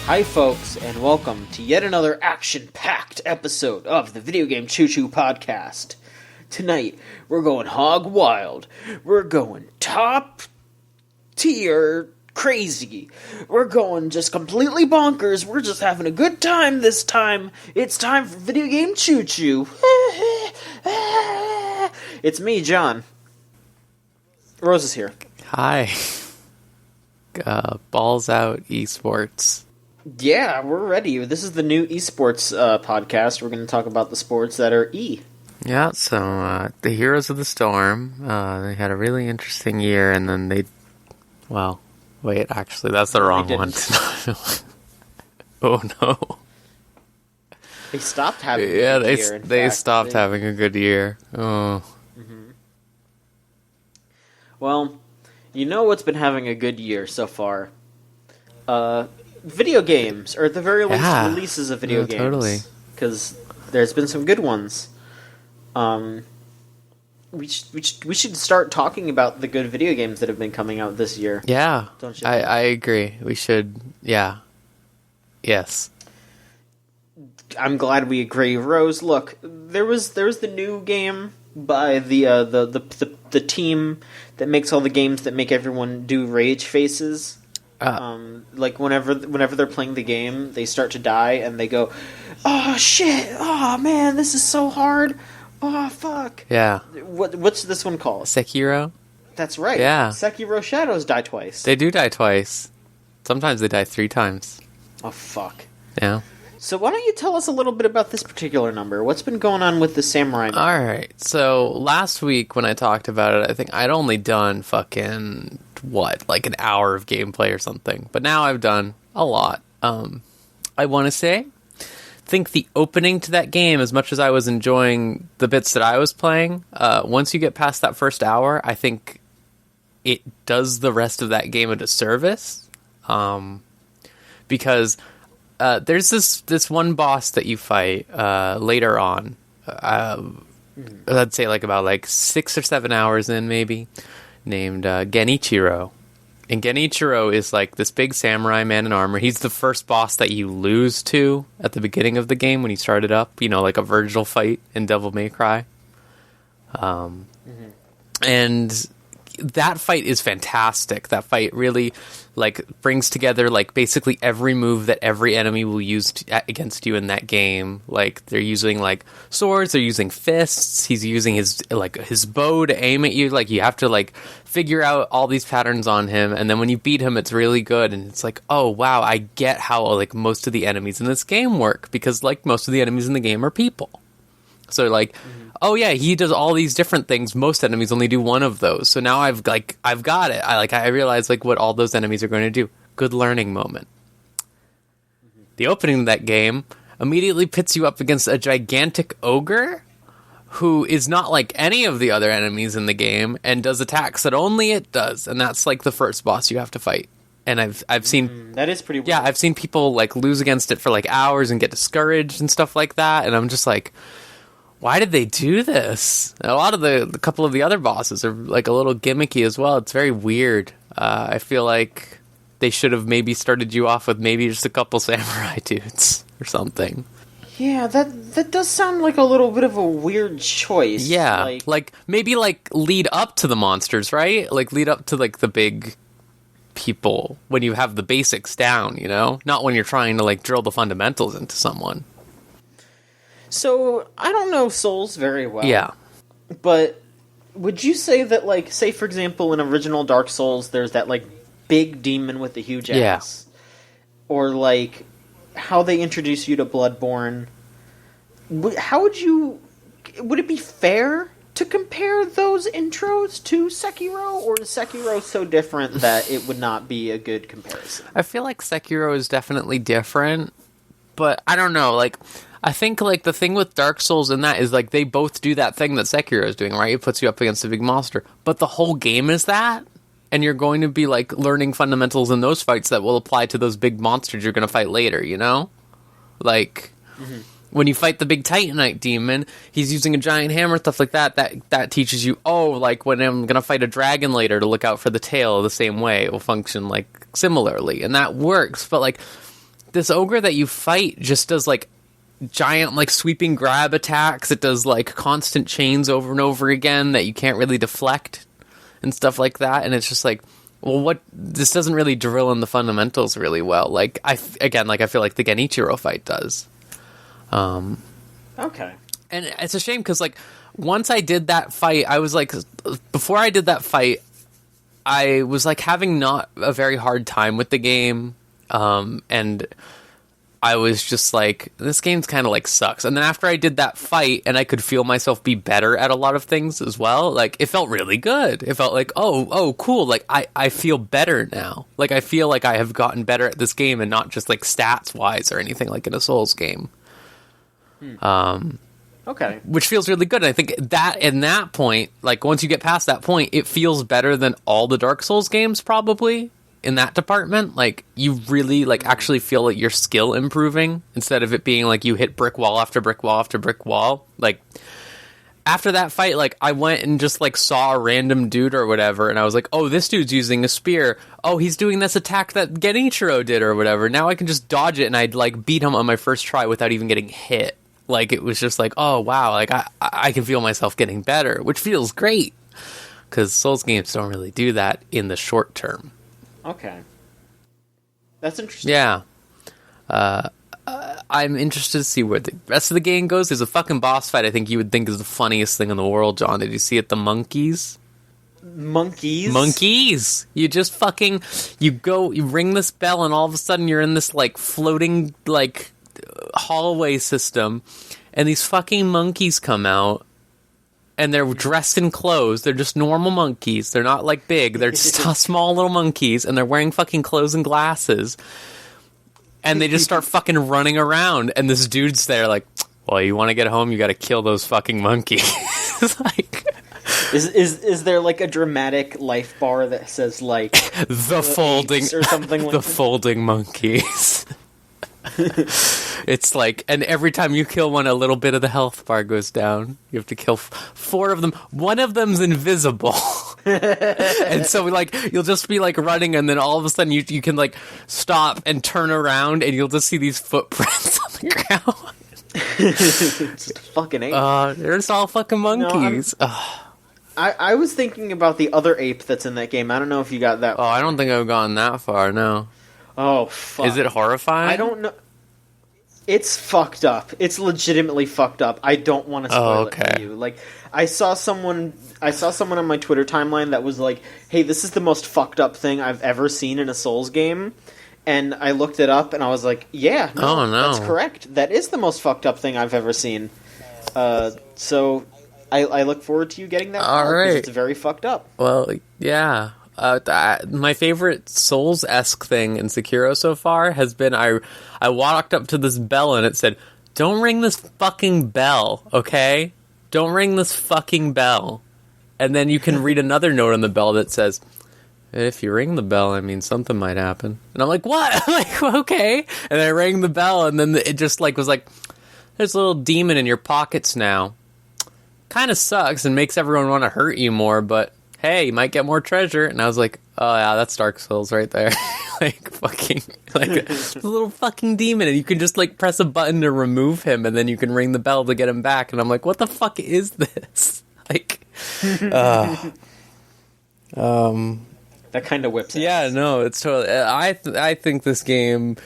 Hi folks, and welcome to yet another action-packed episode of the Video Game Choo Choo Podcast. Tonight, we're going hog wild. We're going top tier crazy. We're going just completely bonkers. We're just having a good time this time. It's time for Video Game Choo Choo. It's me, John. Rose is here. Hi. Balls out esports. Yeah, we're ready. This is the new esports podcast. We're going to talk about the sports that are E. Yeah, so the Heroes of the Storm, they had a really interesting year, and then well, wait, actually, that's the wrong one. Oh, no. They stopped having a good year. They stopped having a good year. Oh. Mm-hmm. Well, you know what's been having a good year so far? Video games, or at the very least, releases of video games. Totally. Because there's been some good ones. We should start talking about the good video games that have been coming out this year. Yeah, don't you? I agree. We should. Yeah. Yes. I'm glad we agree, Rose. Look, there was the new game by the team that makes all the games that make everyone do rage faces. Like whenever they're playing the game, they start to die and they go, "Oh shit! Oh man, this is so hard! Oh fuck!" Yeah. What's this one called? Sekiro? That's right. Yeah. Sekiro Shadows die twice. They do die twice. Sometimes they die 3 times. Oh fuck. Yeah. So why don't you tell us a little bit about this particular number? What's been going on with the samurai? Alright, so last week when I talked about it, I think I'd only done fucking, like an hour of gameplay or something. But now I've done a lot. I want to say, think the opening to that game, as much as I was enjoying the bits that I was playing, once you get past that first hour, I think it does the rest of that game a disservice. Because there's this one boss that you fight later on. I'd say about 6 or 7 hours in, maybe, named Genichiro. And Genichiro is like this big samurai man in armor. He's the first boss that you lose to at the beginning of the game when you start it up. You know, like a Virgil fight in Devil May Cry. And that fight is fantastic. That fight really brings together basically every move that every enemy will use against you in that game. Like they're using swords, they're using fists. He's using his bow to aim at you. Like you have to figure out all these patterns on him, and then when you beat him, it's really good. And it's oh wow, I get how most of the enemies in this game work, because most of the enemies in the game are people. So oh yeah, he does all these different things. Most enemies only do one of those. So now I've got it. I realize what all those enemies are going to do. Good learning moment. The opening of that game immediately pits you up against a gigantic ogre who is not like any of the other enemies in the game and does attacks that only it does. And that's the first boss you have to fight. And I've seen that is pretty weird. Yeah, I've seen people lose against it for hours and get discouraged and stuff like that. And I'm just why did they do this? A lot of the couple of the other bosses are a little gimmicky as well. It's very weird. I feel like they should have maybe started you off with maybe just a couple samurai dudes or something. Yeah, that does sound like a little bit of a weird choice. Yeah, maybe lead up to the monsters, right? Lead up to the big people when you have the basics down, you know? Not when you're trying to drill the fundamentals into someone. So, I don't know Souls very well. Yeah. But would you say that, say for example, in original Dark Souls, there's that, big demon with the huge axe? Yeah. Or, how they introduce you to Bloodborne? How would it be fair to compare those intros to Sekiro? Or is Sekiro so different that it would not be a good comparison? I feel like Sekiro is definitely different, but I don't know, I think, the thing with Dark Souls in that is, they both do that thing that Sekiro is doing, right? It puts you up against a big monster. But the whole game is that, and you're going to be, learning fundamentals in those fights that will apply to those big monsters you're going to fight later, you know? When you fight the big Titanite demon, he's using a giant hammer, stuff like that. That teaches you, when I'm going to fight a dragon later, to look out for the tail the same way. It will function, similarly. And that works, but, this ogre that you fight just does like giant like sweeping grab attacks. It does like constant chains over and over again that you can't really deflect and stuff like that. And it's just like, well, this doesn't really drill in the fundamentals really well. Like I feel like the Genichiro fight does. Okay. And it's a shame because like once I did that fight, I was like, before I did that fight, I was like having not a very hard time with the game. And I was just like, this game's kind of like sucks. And then after I did that fight and I could feel myself be better at a lot of things as well, like it felt really good. It felt like, oh, cool. Like I feel better now. Like I feel like I have gotten better at this game and not just like stats wise or anything like in a Souls game. Okay. Which feels really good. And I think that in that point, like once you get past that point, it feels better than all the Dark Souls games probably. In that department, like you really like actually feel like your skill improving instead of it being like you hit brick wall after brick wall after brick wall. Like after that fight, like I went and just like saw a random dude or whatever, and I was like, oh, this dude's using a spear. Oh, he's doing this attack that Genichiro did or whatever. Now I can just dodge it, and I'd like beat him on my first try without even getting hit. Like it was just like, oh wow, like I can feel myself getting better, which feels great because Souls games don't really do that in the short term. Okay. That's interesting. Yeah. I'm interested to see where the rest of the game goes. There's a fucking boss fight I think you would think is the funniest thing in the world, John. Did you see it? The monkeys? Monkeys! You just fucking... You ring this bell, and all of a sudden you're in this, like, floating, like, hallway system, and these fucking monkeys come out, and they're dressed in clothes. They're just normal monkeys. They're not, like, big. They're just small little monkeys, and they're wearing fucking clothes and glasses. And they just start fucking running around, and this dude's there like, well, you want to get home, you got to kill those fucking monkeys. Like... Is there, like, a dramatic life bar that says, like... the folding... or something like the that? folding monkeys. It's like, and every time you kill one, a little bit of the health bar goes down. You have to kill 4 of them. One of them's invisible. And so, like, you'll just be, like, running, and then all of a sudden you can, like, stop and turn around, and you'll just see these footprints on the ground. It's just fucking ape. There's all fucking monkeys. No, I was thinking about the other ape that's in that game. I don't know if you got that far. I don't think I've gone that far, no. Oh, fuck. Is it horrifying? I don't know. It's fucked up. It's legitimately fucked up. I don't want to spoil it for you. Like, I saw someone on my Twitter timeline that was like, hey, this is the most fucked up thing I've ever seen in a Souls game. And I looked it up, and I was like, yeah, no, that's correct. That is the most fucked up thing I've ever seen. So I look forward to you getting that. All right. Because it's very fucked up. Well, yeah. My favorite Souls-esque thing in Sekiro so far has been I walked up to this bell and it said, don't ring this fucking bell, okay? Don't ring this fucking bell. And then you can read another note on the bell that says, if you ring the bell, I mean, something might happen. And I'm like, what? I'm like, okay. And I rang the bell, and then it just like was like, there's a little demon in your pockets now. Kind of sucks and makes everyone want to hurt you more, but hey, you might get more treasure. And I was like, oh yeah, that's Dark Souls right there. Like, fucking, like, a little fucking demon, and you can just, like, press a button to remove him, and then you can ring the bell to get him back. And I'm like, what the fuck is this? Like, that kind of whips. Yeah, no, it's totally. I think this game.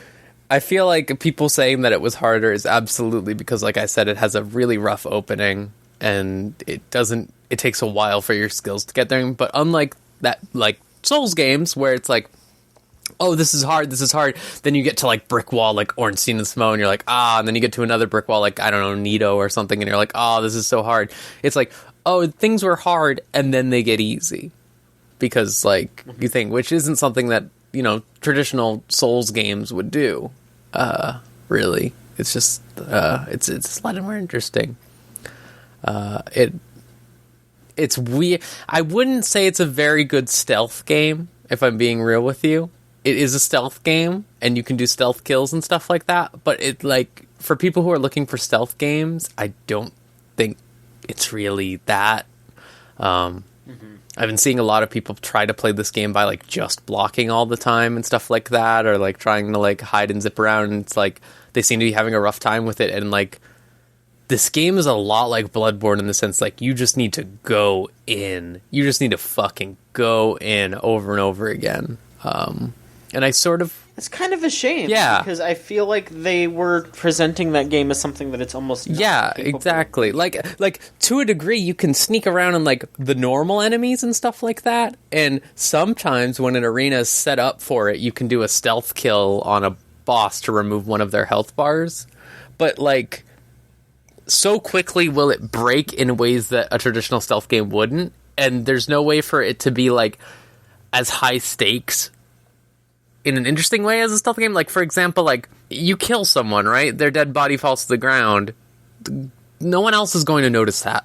I feel like people saying that it was harder is absolutely because, like I said, it has a really rough opening, and it doesn't. It takes a while for your skills to get there. But unlike that, like Souls games, where it's like, oh, this is hard, then you get to, like, brick wall, like Ornstein and Smo, and you're like, and then you get to another brick wall, like, I don't know, Nito or something, and you're like, oh, this is so hard. It's like, oh, things were hard, and then they get easy. Because, like, you think, which isn't something that, you know, traditional Souls games would do, really. It's just, it's a lot more interesting. It's weird. I wouldn't say it's a very good stealth game, if I'm being real with you. It is a stealth game, and you can do stealth kills and stuff like that, but it, like, for people who are looking for stealth games, I don't think it's really that. I I've been seeing a lot of people try to play this game by like just blocking all the time and stuff like that, or like trying to like hide and zip around, and it's like they seem to be having a rough time with it. And like this game is a lot like Bloodborne in the sense like you just need to go in. You just need to fucking go in over and over again. And I sort of... It's kind of a shame. Yeah. Because I feel like they were presenting that game as something that it's almost not capable exactly. of. Like to a degree, you can sneak around in like the normal enemies and stuff like that. And sometimes when an arena is set up for it, you can do a stealth kill on a boss to remove one of their health bars. But like, so quickly will it break in ways that a traditional stealth game wouldn't. And there's no way for it to be like as high stakes in an interesting way as a stealth game. Like, for example, like, you kill someone, right? Their dead body falls to the ground. No one else is going to notice that.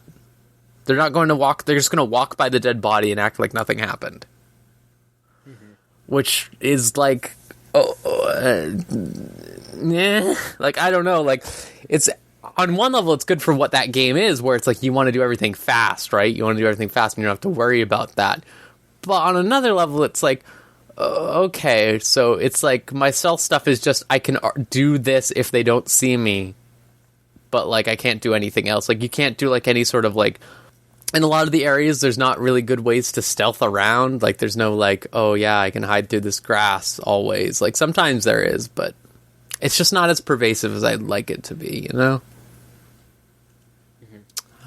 They're not going to walk... They're just going to walk by the dead body and act like nothing happened. Mm-hmm. Which is, like... Like, I don't know. Like, it's... On one level, it's good for what that game is, where it's like, you want to do everything fast, right? You want to do everything fast, and you don't have to worry about that. But on another level, it's like... okay, so it's like my stealth stuff is just I can do this if they don't see me, but like I can't do anything else. Like you can't do like any sort of like, in a lot of the areas there's not really good ways to stealth around. Like there's no like, oh yeah, I can hide through this grass always. Like sometimes there is, but it's just not as pervasive as I'd like it to be, you know?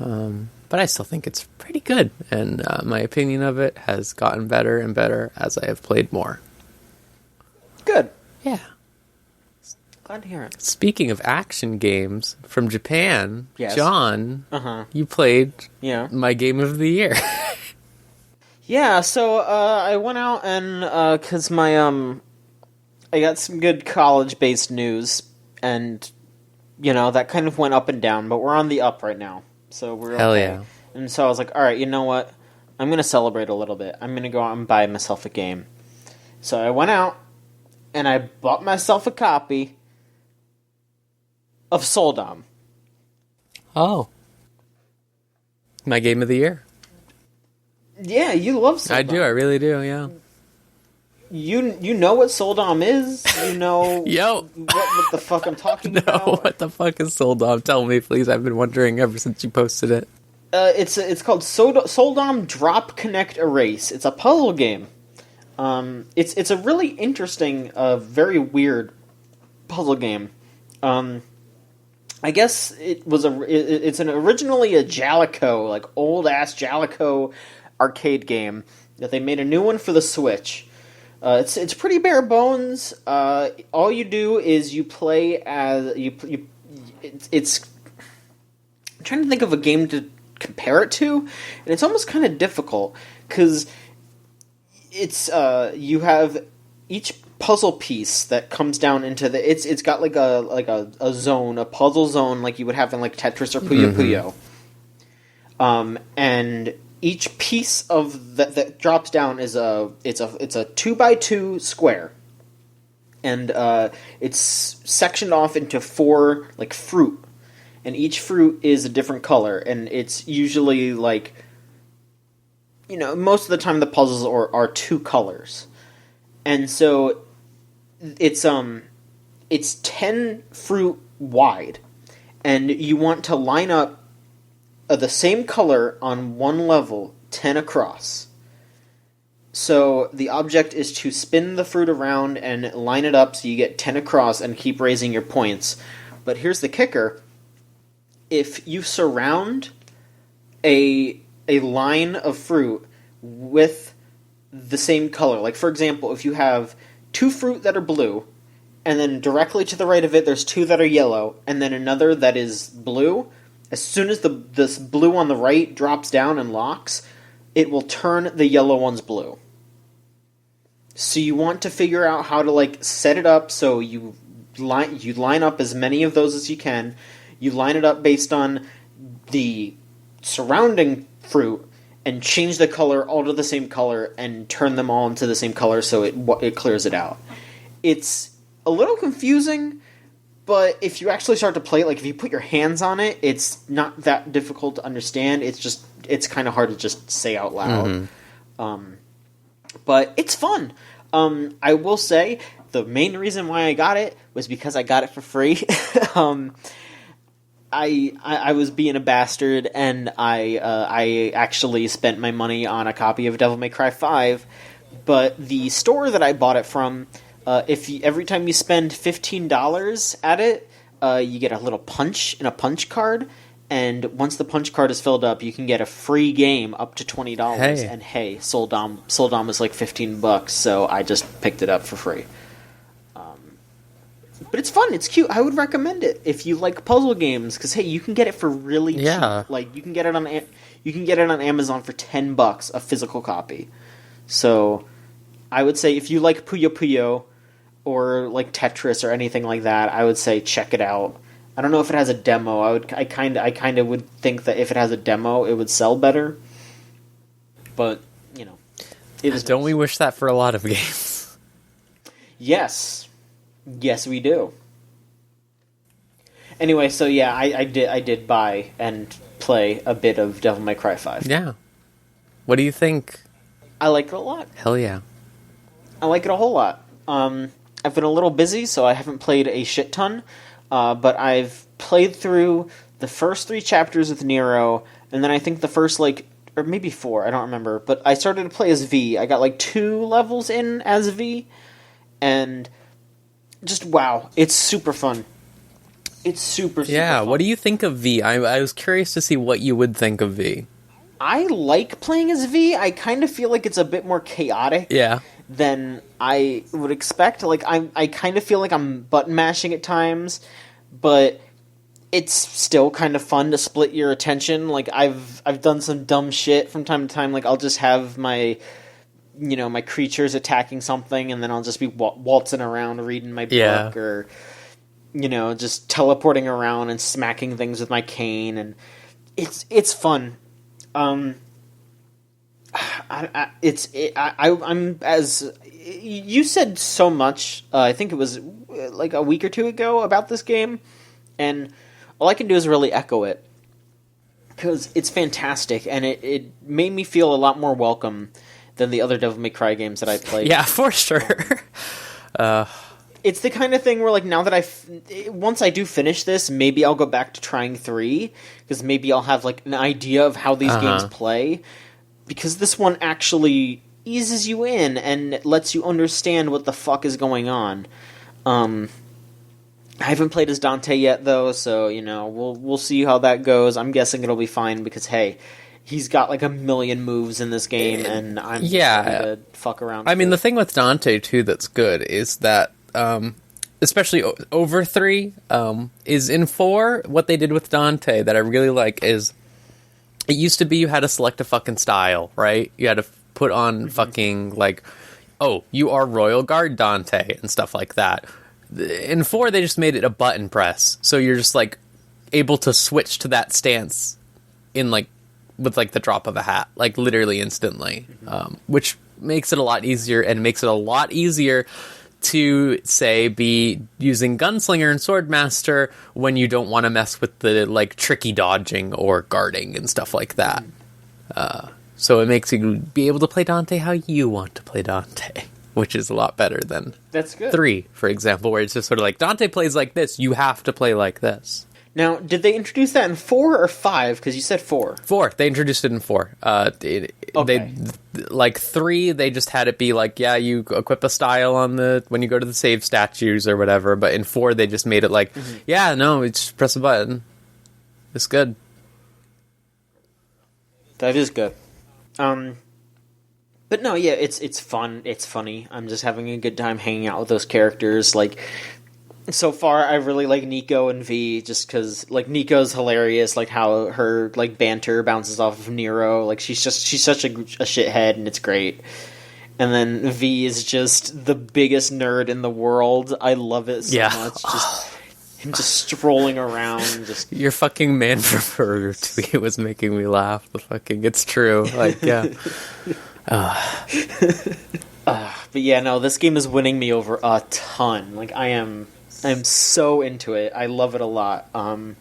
Mm-hmm. But I still think it's pretty good, and my opinion of it has gotten better and better as I have played more. Good. Yeah. Glad to hear it. Speaking of action games from Japan, yes. John, you played my game of the year. Yeah, so I went out and, because my, I got some good college-based news, and, you know, that kind of went up and down, but we're on the up right now. So we're okay. Hell yeah. And so I was like, alright, you know what? I'm going to celebrate a little bit. I'm going to go out and buy myself a game. So I went out, and I bought myself a copy of Soldom. Oh. My game of the year. Yeah, you love Soldom. I do, I really do, yeah. You know what Soldom is? You know Yo. what the fuck I'm talking about? No, what the fuck is Soldom? Tell me, please. I've been wondering ever since you posted it. It's called Soldom Drop Connect Erase. It's a puzzle game. It's a really interesting, very weird puzzle game. I guess it's originally a Jalico, like old ass Jalico arcade game that they made a new one for the Switch. It's pretty bare bones. All you do is you play as it's. I'm trying to think of a game to compare it to, and it's almost kind of difficult because it's you have each puzzle piece that comes down into the it's got like a zone, a puzzle zone like you would have in like Tetris or Puyo Puyo. And each piece of that drops down is a 2x2 square, and it's sectioned off into 4 like fruit, and each fruit is a different color, and it's usually like, you know, most of the time the puzzles are 2 colors, and so it's 10 fruit wide, and you want to line up the same color on one level, 10 across. So the object is to spin the fruit around and line it up so you get 10 across and keep raising your points. But here's the kicker. If you surround a line of fruit with the same color, like for example, if you have 2 fruit that are blue, and then directly to the right of it there's 2 that are yellow, and then another that is blue, as soon as this blue on the right drops down and locks, it will turn the yellow ones blue. So you want to figure out how to like set it up so you line up as many of those as you can. You line it up based on the surrounding fruit and change the color all to the same color and turn them all into the same color so it clears it out. It's a little confusing, but if you actually start to play it, like if you put your hands on it, it's not that difficult to understand. It's kind of hard to just say out loud. But it's fun. I will say the main reason why I got it was because I got it for free. I was being a bastard, and I actually spent my money on a copy of Devil May Cry 5. But the store that I bought it from, every time you spend $15 at it, you get a little punch in a punch card. And once the punch card is filled up, you can get a free game up to $20. Hey. And hey, Soldom is like $15, so I just picked it up for free. But it's fun. It's cute. I would recommend it if you like puzzle games, because hey, you can get it for really cheap. Like you can get it on Amazon for $10, a physical copy. So I would say if you like Puyo Puyo or like Tetris or anything like that, I would say check it out. I don't know if it has a demo. I kind of would think that if it has a demo, it would sell better. But it is. Don't we wish that for a lot of games? Yes, we do. Anyway, so yeah, I did buy and play a bit of Devil May Cry 5. Yeah. What do you think? I like it a lot. Hell yeah. I like it a whole lot. I've been a little busy, so I haven't played a shit ton. But I've played through the first 3 chapters with Nero, and then I think the first, or maybe 4, I don't remember. But I started to play as V. I got 2 levels in as V, and just wow, it's super fun. It's super fun. What do you think of V? I was curious to see what you would think of V. I like playing as V. I kind of feel like it's a bit more chaotic. Yeah. Than I would expect. I kind of feel like I'm button mashing at times, but it's still kind of fun to split your attention. I've done some dumb shit from time to time. I'll just have my my creatures attacking something, and then I'll just be waltzing around reading my book, or just teleporting around and smacking things with my cane, and it's fun. I'm as you said so much. I think it was a week or 2 ago about this game, and all I can do is really echo it because it's fantastic, and it made me feel a lot more welcome than the other Devil May Cry games that I played. Yeah, for sure. It's the kind of thing where now that once I do finish this, maybe I'll go back to trying 3 because maybe I'll have an idea of how these games play. Because this one actually eases you in and lets you understand what the fuck is going on. I haven't played as Dante yet, though, so we'll see how that goes. I'm guessing it'll be fine because hey, he's got a million moves in this game, and I'm just going to fuck around. I mean, the thing with Dante too that's good is that, especially over 3, is in 4. What they did with Dante that I really like is, it used to be you had to select a fucking style, right? You had to put on fucking, you are Royal Guard Dante, and stuff like that. In 4, they just made it a button press. So you're just, able to switch to that stance in, with, the drop of a hat. Literally instantly. Which makes it a lot easier, and makes it a lot easier to, say, be using Gunslinger and Swordmaster when you don't want to mess with the, tricky dodging or guarding and stuff like that. So it makes you be able to play Dante how you want to play Dante, which is a lot better than That's good. 3, for example, where it's just sort of Dante plays like this, you have to play like this. Now, did they introduce that in 4 or 5? Because you said 4. 4. They introduced it in 4. Okay. They 3, they just had it be you equip a style on when you go to the save statues or whatever. But in 4, they just made it it's just press a button. It's good. That is good. But no, yeah, it's fun. It's funny. I'm just having a good time hanging out with those characters. So far, I really like Nico and V, just because Nico's hilarious. How her banter bounces off of Nero. She's such a shithead, and it's great. And then V is just the biggest nerd in the world. I love it so much. Just him just strolling around. Just your fucking man from Burger tweet was making me laugh. It's true. Yeah. But yeah, no, this game is winning me over a ton. I'm so into it. I love it a lot. I'm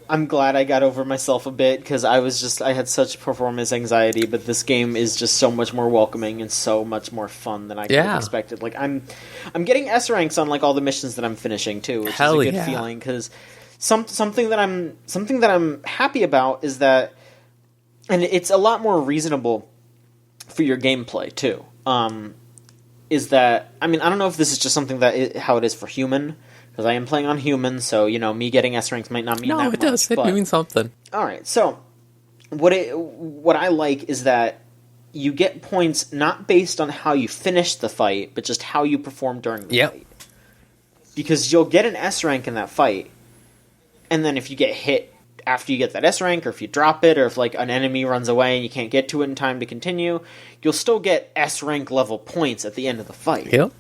I'm glad I got over myself a bit, because I had such performance anxiety, but this game is just so much more welcoming and so much more fun than I could have expected. Like, I'm getting S ranks on like all the missions that I'm finishing too, which is a good feeling, because something that I'm happy about is that, and it's a lot more reasonable for your gameplay too. Is that, I mean, I don't know if this is just something how it is for human, because I am playing on human, so, you know, me getting S ranks might not mean that much. No, it does. It means something. Alright, so, what I like is that you get points not based on how you finish the fight, but just how you perform during the fight. Because you'll get an S rank in that fight, and then if you get hit after you get that S rank, or if you drop it, or if like an enemy runs away and you can't get to it in time to continue, you'll still get S rank level points at the end of the fight. Yep.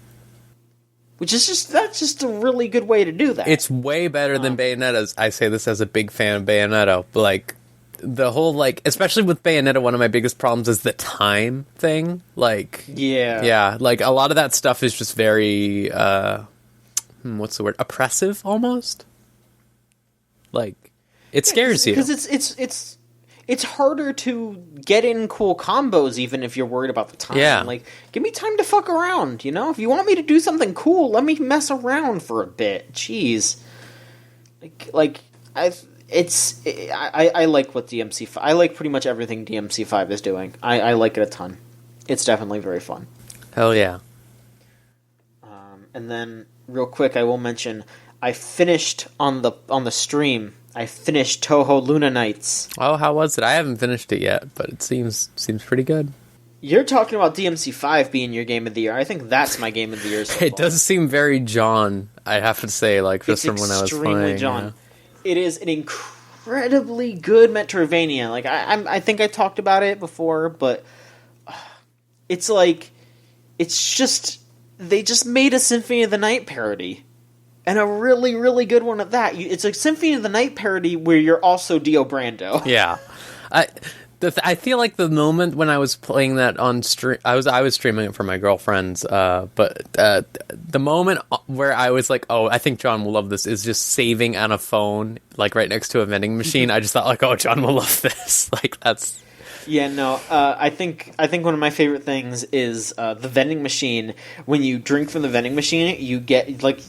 Which is that's just a really good way to do that. It's way better than Bayonetta. I say this as a big fan of Bayonetta. Like, the whole, like, especially with Bayonetta, one of my biggest problems is the time thing. Like, yeah, like a lot of that stuff is just very, what's the word? Oppressive, almost. Like, it scares you. Because it's harder to get in cool combos even if you're worried about the time. Yeah. Like, give me time to fuck around, you know? If you want me to do something cool, let me mess around for a bit. Jeez. I like what DMC5... I like pretty much everything DMC5 is doing. I like it a ton. It's definitely very fun. Hell yeah. And then, real quick, I will mention, I finished on the stream... I finished Touhou Luna Nights. Oh, how was it? I haven't finished it yet, but it seems pretty good. You're talking about DMC5 being your game of the year. I think that's my game of the year so It does seem very John, I have to say, like, just from when I was playing. Extremely John. Yeah. It is an incredibly good Metroidvania. Like, I think I talked about it before, but it's like, it's just, they just made a Symphony of the Night parody. And a really, really good one at that. It's a Symphony of the Night parody where you're also Dio Brando. Yeah. I feel like the moment when I was playing that on stream... I was streaming it for my girlfriends, but the moment where I was like, oh, I think John will love this, is just saving on a phone, like right next to a vending machine. I just thought, like, oh, John will love this. Like, that's... Yeah, no, I think one of my favorite things is the vending machine. When you drink from the vending machine, you get, like...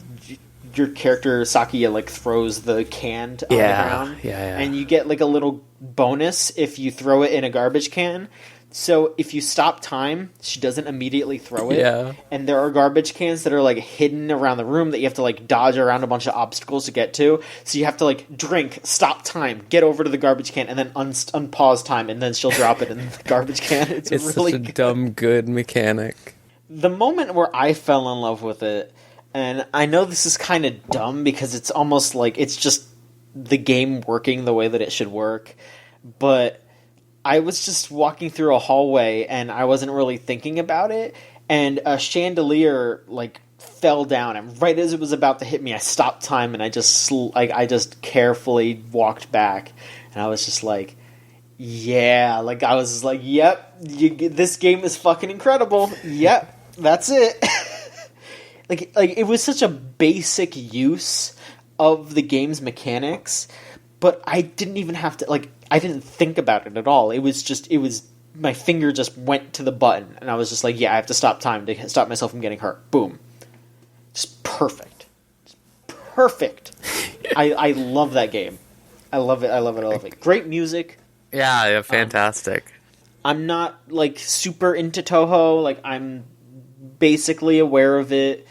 your character Sakia like throws the can on the ground, and you get like a little bonus if you throw it in a garbage can. So if you stop time, she doesn't immediately throw it. Yeah. And there are garbage cans that are like hidden around the room that you have to like dodge around a bunch of obstacles to get to. So you have to like drink, stop time, get over to the garbage can, and then unpause time, and then she'll drop it in the garbage can. It's really such a dumb good mechanic. The moment where I fell in love with it. And I know this is kind of dumb because it's almost like it's just the game working the way that it should work. But I was just walking through a hallway and I wasn't really thinking about it. And a chandelier like fell down, and right as it was about to hit me, I stopped time and I just carefully walked back. And I was just like, yeah, like I was just like, yep, this game is fucking incredible. Yep, that's it. Like it was such a basic use of the game's mechanics, but I didn't even have to, like, I didn't think about it at all. It was my finger just went to the button, and I was just like, yeah, I have to stop time to stop myself from getting hurt. Boom. Just perfect. Just perfect. I love that game. I love it. Great music. Yeah, fantastic. I'm not, like, super into Touhou. Like, I'm basically aware of it.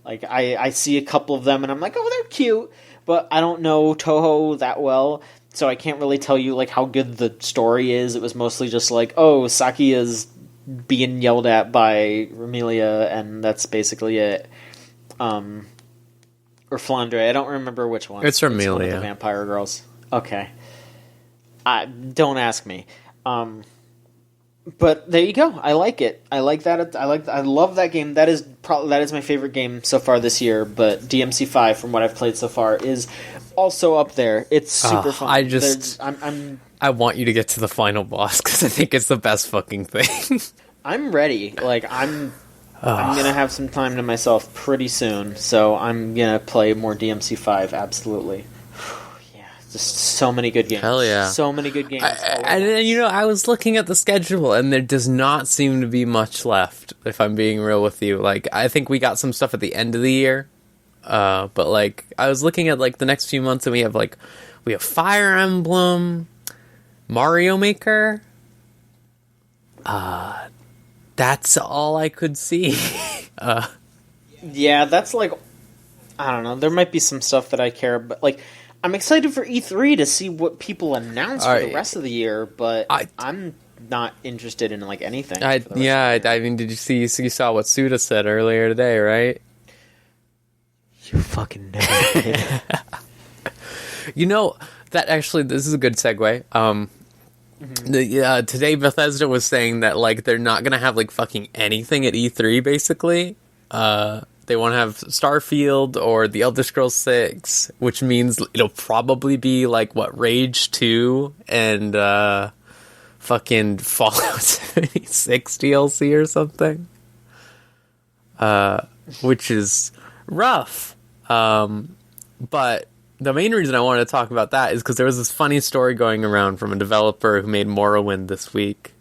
Like, I see a couple of them, and I'm like, oh, they're cute, but I don't know Touhou that well, so I can't really tell you, like, how good the story is. It was mostly just like, oh, Saki is being yelled at by Remilia, and that's basically it. Or Flandre, I don't remember which one. It's Remilia. One of the vampire girls. Okay. Don't ask me. But there you go. I like it. I like that. I love that game. That is my favorite game so far this year. But DMC5, from what I've played so far, is also up there. It's super fun. I want you to get to the final boss because I think it's the best fucking thing. I'm ready. Like I'm gonna have some time to myself pretty soon, so I'm gonna play more DMC5. Absolutely. Yeah, Just so many good games. Hell yeah. So many good games. And I was looking at the schedule, and there does not seem to be much left, if I'm being real with you. Like, I think we got some stuff at the end of the year, but, like, I was looking at, like, the next few months, and we have Fire Emblem, Mario Maker. That's all I could see. Yeah, that's, like, I don't know. There might be some stuff that I care about. Like, I'm excited for E3 to see what people announce for the rest of the year, but I'm not interested in, like, anything. I mean, did you see? You saw what Suda said earlier today, right? You fucking never did. You know, that actually, this is a good segue. Today Bethesda was saying that, like, they're not gonna have, like, fucking anything at E3, basically. They won't have Starfield or the Elder Scrolls 6, which means it'll probably be, like, Rage 2 and, fucking Fallout 76 DLC or something. Which is rough. But the main reason I wanted to talk about that is because there was this funny story going around from a developer who made Morrowind this week.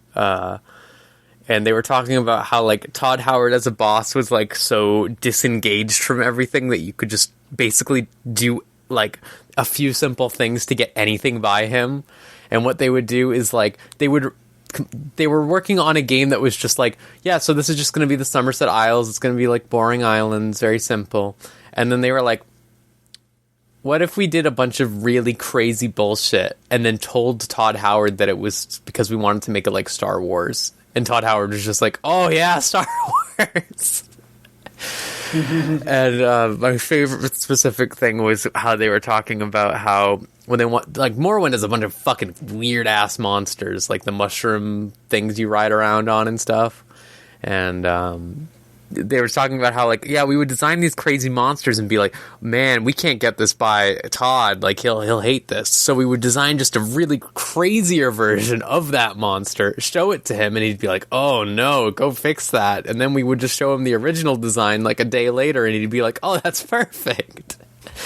And they were talking about how, like, Todd Howard as a boss was, like, so disengaged from everything that you could just basically do, like, a few simple things to get anything by him. And what they would do is, like, they were working on a game that was just like, yeah, so this is just going to be the Somerset Isles. It's going to be, like, boring islands, very simple. And then they were like, what if we did a bunch of really crazy bullshit and then told Todd Howard that it was because we wanted to make it like Star Wars? And Todd Howard was just like, oh yeah, Star Wars. And my favorite specific thing was how they were talking about how when they want, like, Morrowind is a bunch of fucking weird ass monsters, like the mushroom things you ride around on and stuff. And they were talking about how, like, yeah, we would design these crazy monsters and be like, man, we can't get this by Todd, like, he'll hate this. So we would design just a really crazier version of that monster, show it to him, and he'd be like, oh no, go fix that. And then we would just show him the original design like a day later, and he'd be like, oh, that's perfect.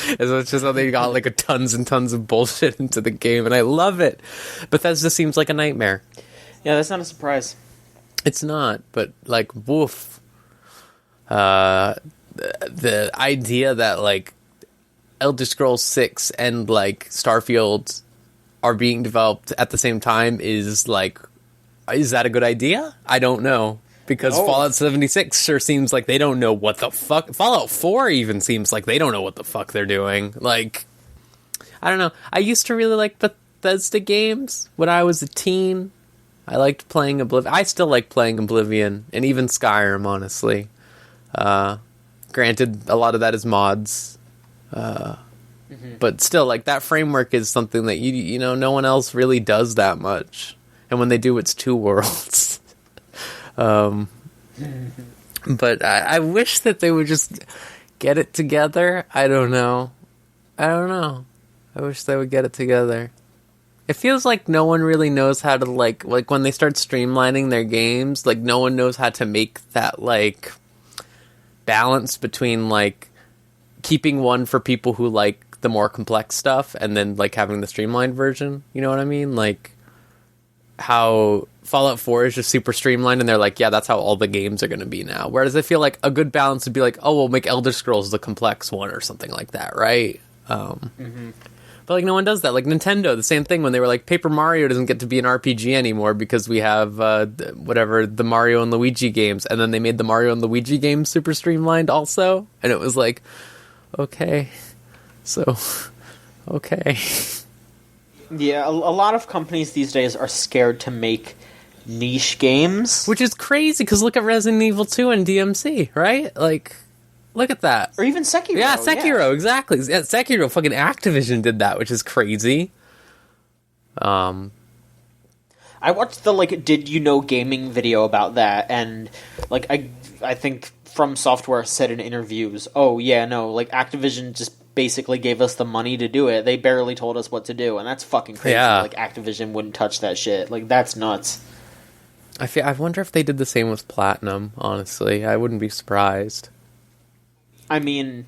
And so it's just how they got, like, tons and tons of bullshit into the game, and I love it. Bethesda seems like a nightmare. Yeah, that's not a surprise. It's not, but, like, woof. The idea that, like, Elder Scrolls 6 and, like, Starfield are being developed at the same time is, like, is that a good idea? I don't know. Because Fallout 76 sure seems like they don't know what the fuck. Fallout 4 even seems like they don't know what the fuck they're doing. Like, I don't know. I used to really like Bethesda games when I was a teen. I liked playing Oblivion. I still like playing Oblivion, and even Skyrim, honestly. Granted, a lot of that is mods, but still, like, that framework is something that you know no one else really does that much, and when they do, it's two worlds. But I wish that they would just get it together. I don't know. I wish they would get it together. It feels like no one really knows how to, like when they start streamlining their games, like, no one knows how to make that, like, balance between, like, keeping one for people who like the more complex stuff and then, like, having the streamlined version. You know what I mean? Like, how Fallout 4 is just super streamlined and they're like, yeah, that's how all the games are going to be now. Whereas I feel like a good balance would be like, oh, we'll make Elder Scrolls the complex one or something like that, right? But, like, no one does that. Like, Nintendo, the same thing when they were like, Paper Mario doesn't get to be an RPG anymore because we have, the Mario and Luigi games. And then they made the Mario and Luigi games super streamlined also. And it was like, okay. So, okay. Yeah, a lot of companies these days are scared to make niche games. Which is crazy, because look at Resident Evil 2 and DMC, right? Like, look at that. Or even Sekiro. Yeah, Sekiro, exactly. Yeah, Sekiro, fucking Activision did that, which is crazy. I watched the, like, Did You Know Gaming video about that, and, like, I think From Software said in interviews, oh, yeah, no, like, Activision just basically gave us the money to do it. They barely told us what to do, and that's fucking crazy. Yeah. Like, Activision wouldn't touch that shit. Like, that's nuts. I wonder if they did the same with Platinum, honestly. I wouldn't be surprised. I mean,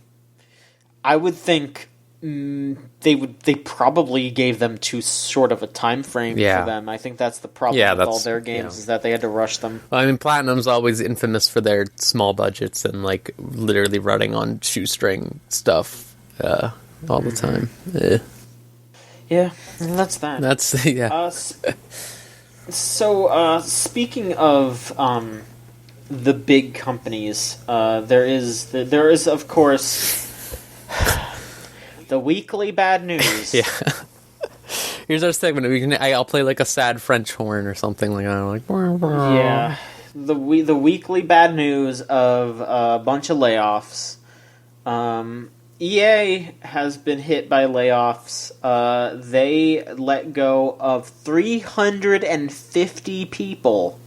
I would think They probably gave them too short of a time frame for them. I think that's the problem with all their games is that they had to rush them. Well, I mean, Platinum's always infamous for their small budgets and like literally running on shoestring stuff all the time. Yeah, that's that. That's So speaking of the big companies, there is of course the weekly bad news. Yeah. Here's our segment. I'll play like a sad French horn or something like that. Like, yeah, the weekly bad news of a bunch of layoffs. EA has been hit by layoffs. They let go of 350 people,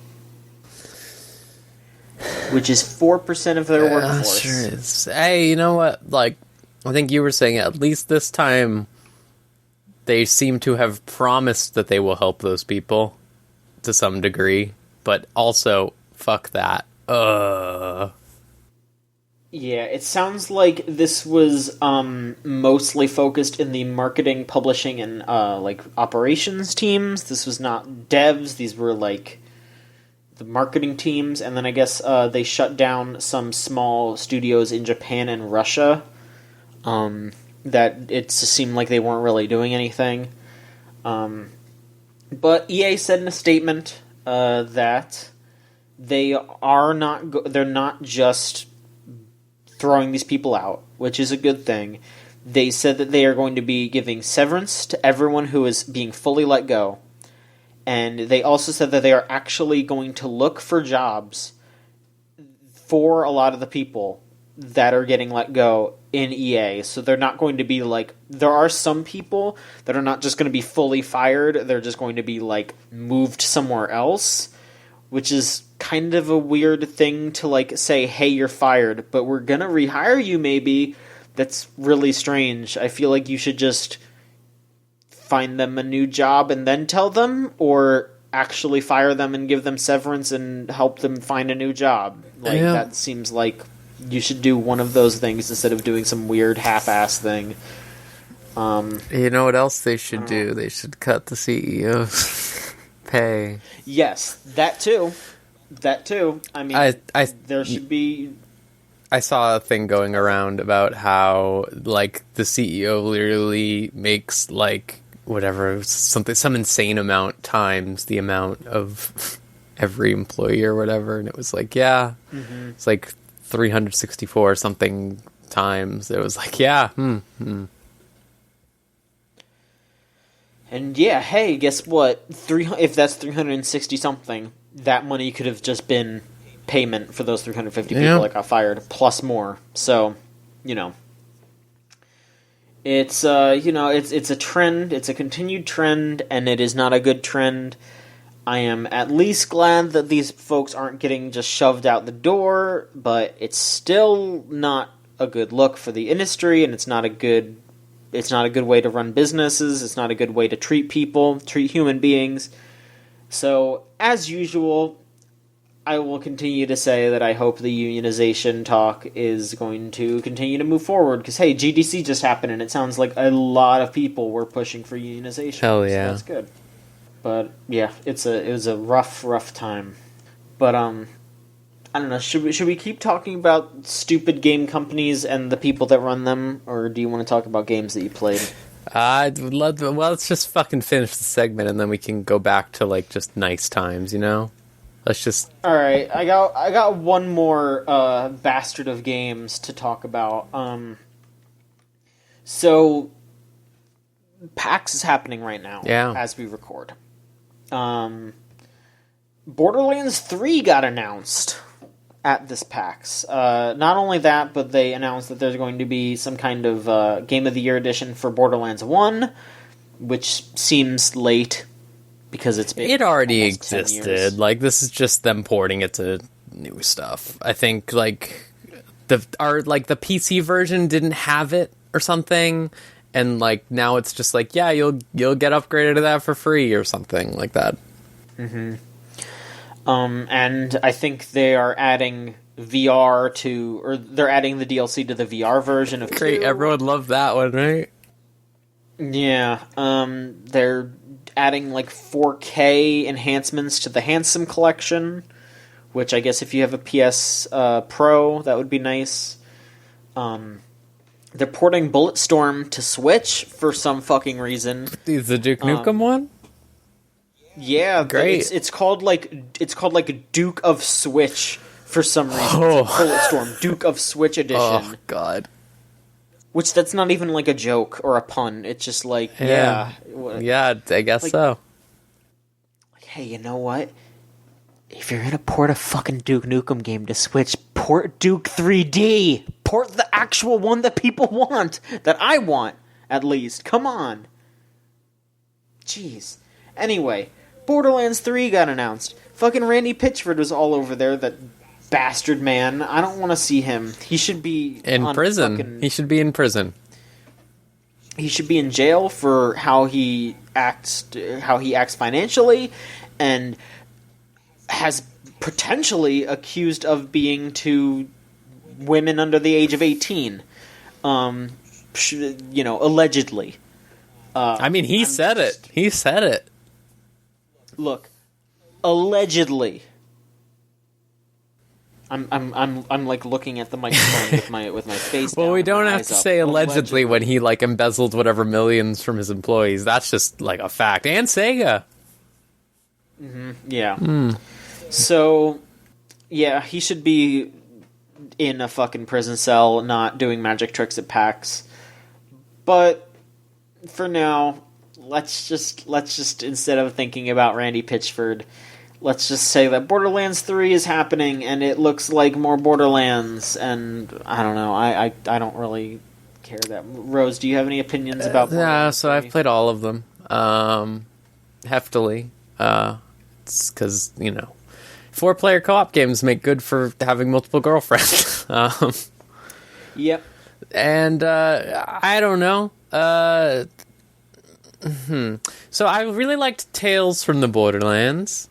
which is 4% of their workforce. Sure is. Hey, you know what? Like, I think you were saying at least this time they seem to have promised that they will help those people to some degree, but also fuck that. Yeah, it sounds like this was mostly focused in the marketing, publishing, and like operations teams. This was not devs. These were like the marketing teams, and then I guess they shut down some small studios in Japan and Russia. That it seemed like they weren't really doing anything. But EA said in a statement that they're not just throwing these people out, which is a good thing. They said that they are going to be giving severance to everyone who is being fully let go. And they also said that they are actually going to look for jobs for a lot of the people that are getting let go in EA. So they're not going to be like... There are some people that are not just going to be fully fired. They're just going to be like moved somewhere else, which is kind of a weird thing to like say, hey, you're fired, but we're going to rehire you maybe. That's really strange. I feel like you should just find them a new job and then tell them, or actually fire them and give them severance and help them find a new job. Like, that seems like you should do one of those things instead of doing some weird half-ass thing. You know what else they should do? They should cut the CEO's pay. Yes, that too. That too. I mean, there should be... I saw a thing going around about how, like, the CEO literally makes, like, whatever, some insane amount times the amount of every employee or whatever, and it was like, it's like 364 something times. It was like, And yeah, hey, guess what? If that's 360 something, that money could have just been payment for those 350 people that got fired, plus more. So, it's it's a trend. It's a continued trend, and it is not a good trend. I am at least glad that these folks aren't getting just shoved out the door, but it's still not a good look for the industry, and it's not a good way to run businesses. It's not a good way to treat people, treat human beings. So, as usual, I will continue to say that I hope the unionization talk is going to continue to move forward, because, hey, GDC just happened, and it sounds like a lot of people were pushing for unionization. Hell yeah. So that's good. But, yeah, it was a rough time. But, I don't know, should we keep talking about stupid game companies and the people that run them, or do you want to talk about games that you played? I'd love to, well, let's just fucking finish the segment, and then we can go back to, like, just nice times, Let's just... Alright, I got one more bastard of games to talk about. So, PAX is happening right now, as we record. Borderlands 3 got announced at this PAX. Not only that, but they announced that there's going to be some kind of Game of the Year edition for Borderlands 1, which seems late, because it's been... It already existed. Like, this is just them porting it to new stuff. I think, like, the PC version didn't have it or something, and, like, now it's just like, you'll get upgraded to that for free or something like that. Mm-hmm. And I think they are adding VR they're adding the DLC to the VR version of Great, 2. everyone loved that one, right? Yeah, they're adding like 4K enhancements to the Handsome Collection, which I guess if you have a PS Pro, that would be nice. They're porting Bulletstorm to Switch for some fucking reason. Is the Duke Nukem one? Yeah, great. It's called like Duke of Switch for some reason. Oh. It's like Bulletstorm Duke of Switch edition. Oh God. Which that's not even like a joke or a pun. It's just like yeah, I guess like, so. Like, hey, you know what? If you're gonna port a fucking Duke Nukem game to Switch, port Duke 3D. Port the actual one that people want, that I want, at least. Come on. Jeez. Anyway, Borderlands 3 got announced. Fucking Randy Pitchford was all over there, that bastard man. I don't want to see him. He should be in prison. He should be in prison. He should be in jail for how he acts financially, and has potentially accused of being to women under the age of 18. Allegedly. I mean, he said it. He said it. Look, allegedly. I'm like looking at the microphone with my face down. Well, we don't have to say allegedly when he like embezzled whatever millions from his employees. That's just like a fact. And Sega. Mm-hmm. Yeah. So, yeah, he should be in a fucking prison cell, not doing magic tricks at PAX. But for now, let's just instead of thinking about Randy Pitchford, let's just say that Borderlands 3 is happening, and it looks like more Borderlands, and I don't know, I don't really care that. Rose, do you have any opinions about Borderlands 3? I've played all of them, heftily. It's because, 4-player co-op games make good for having multiple girlfriends. Yep. And, I don't know. So I really liked Tales from the Borderlands.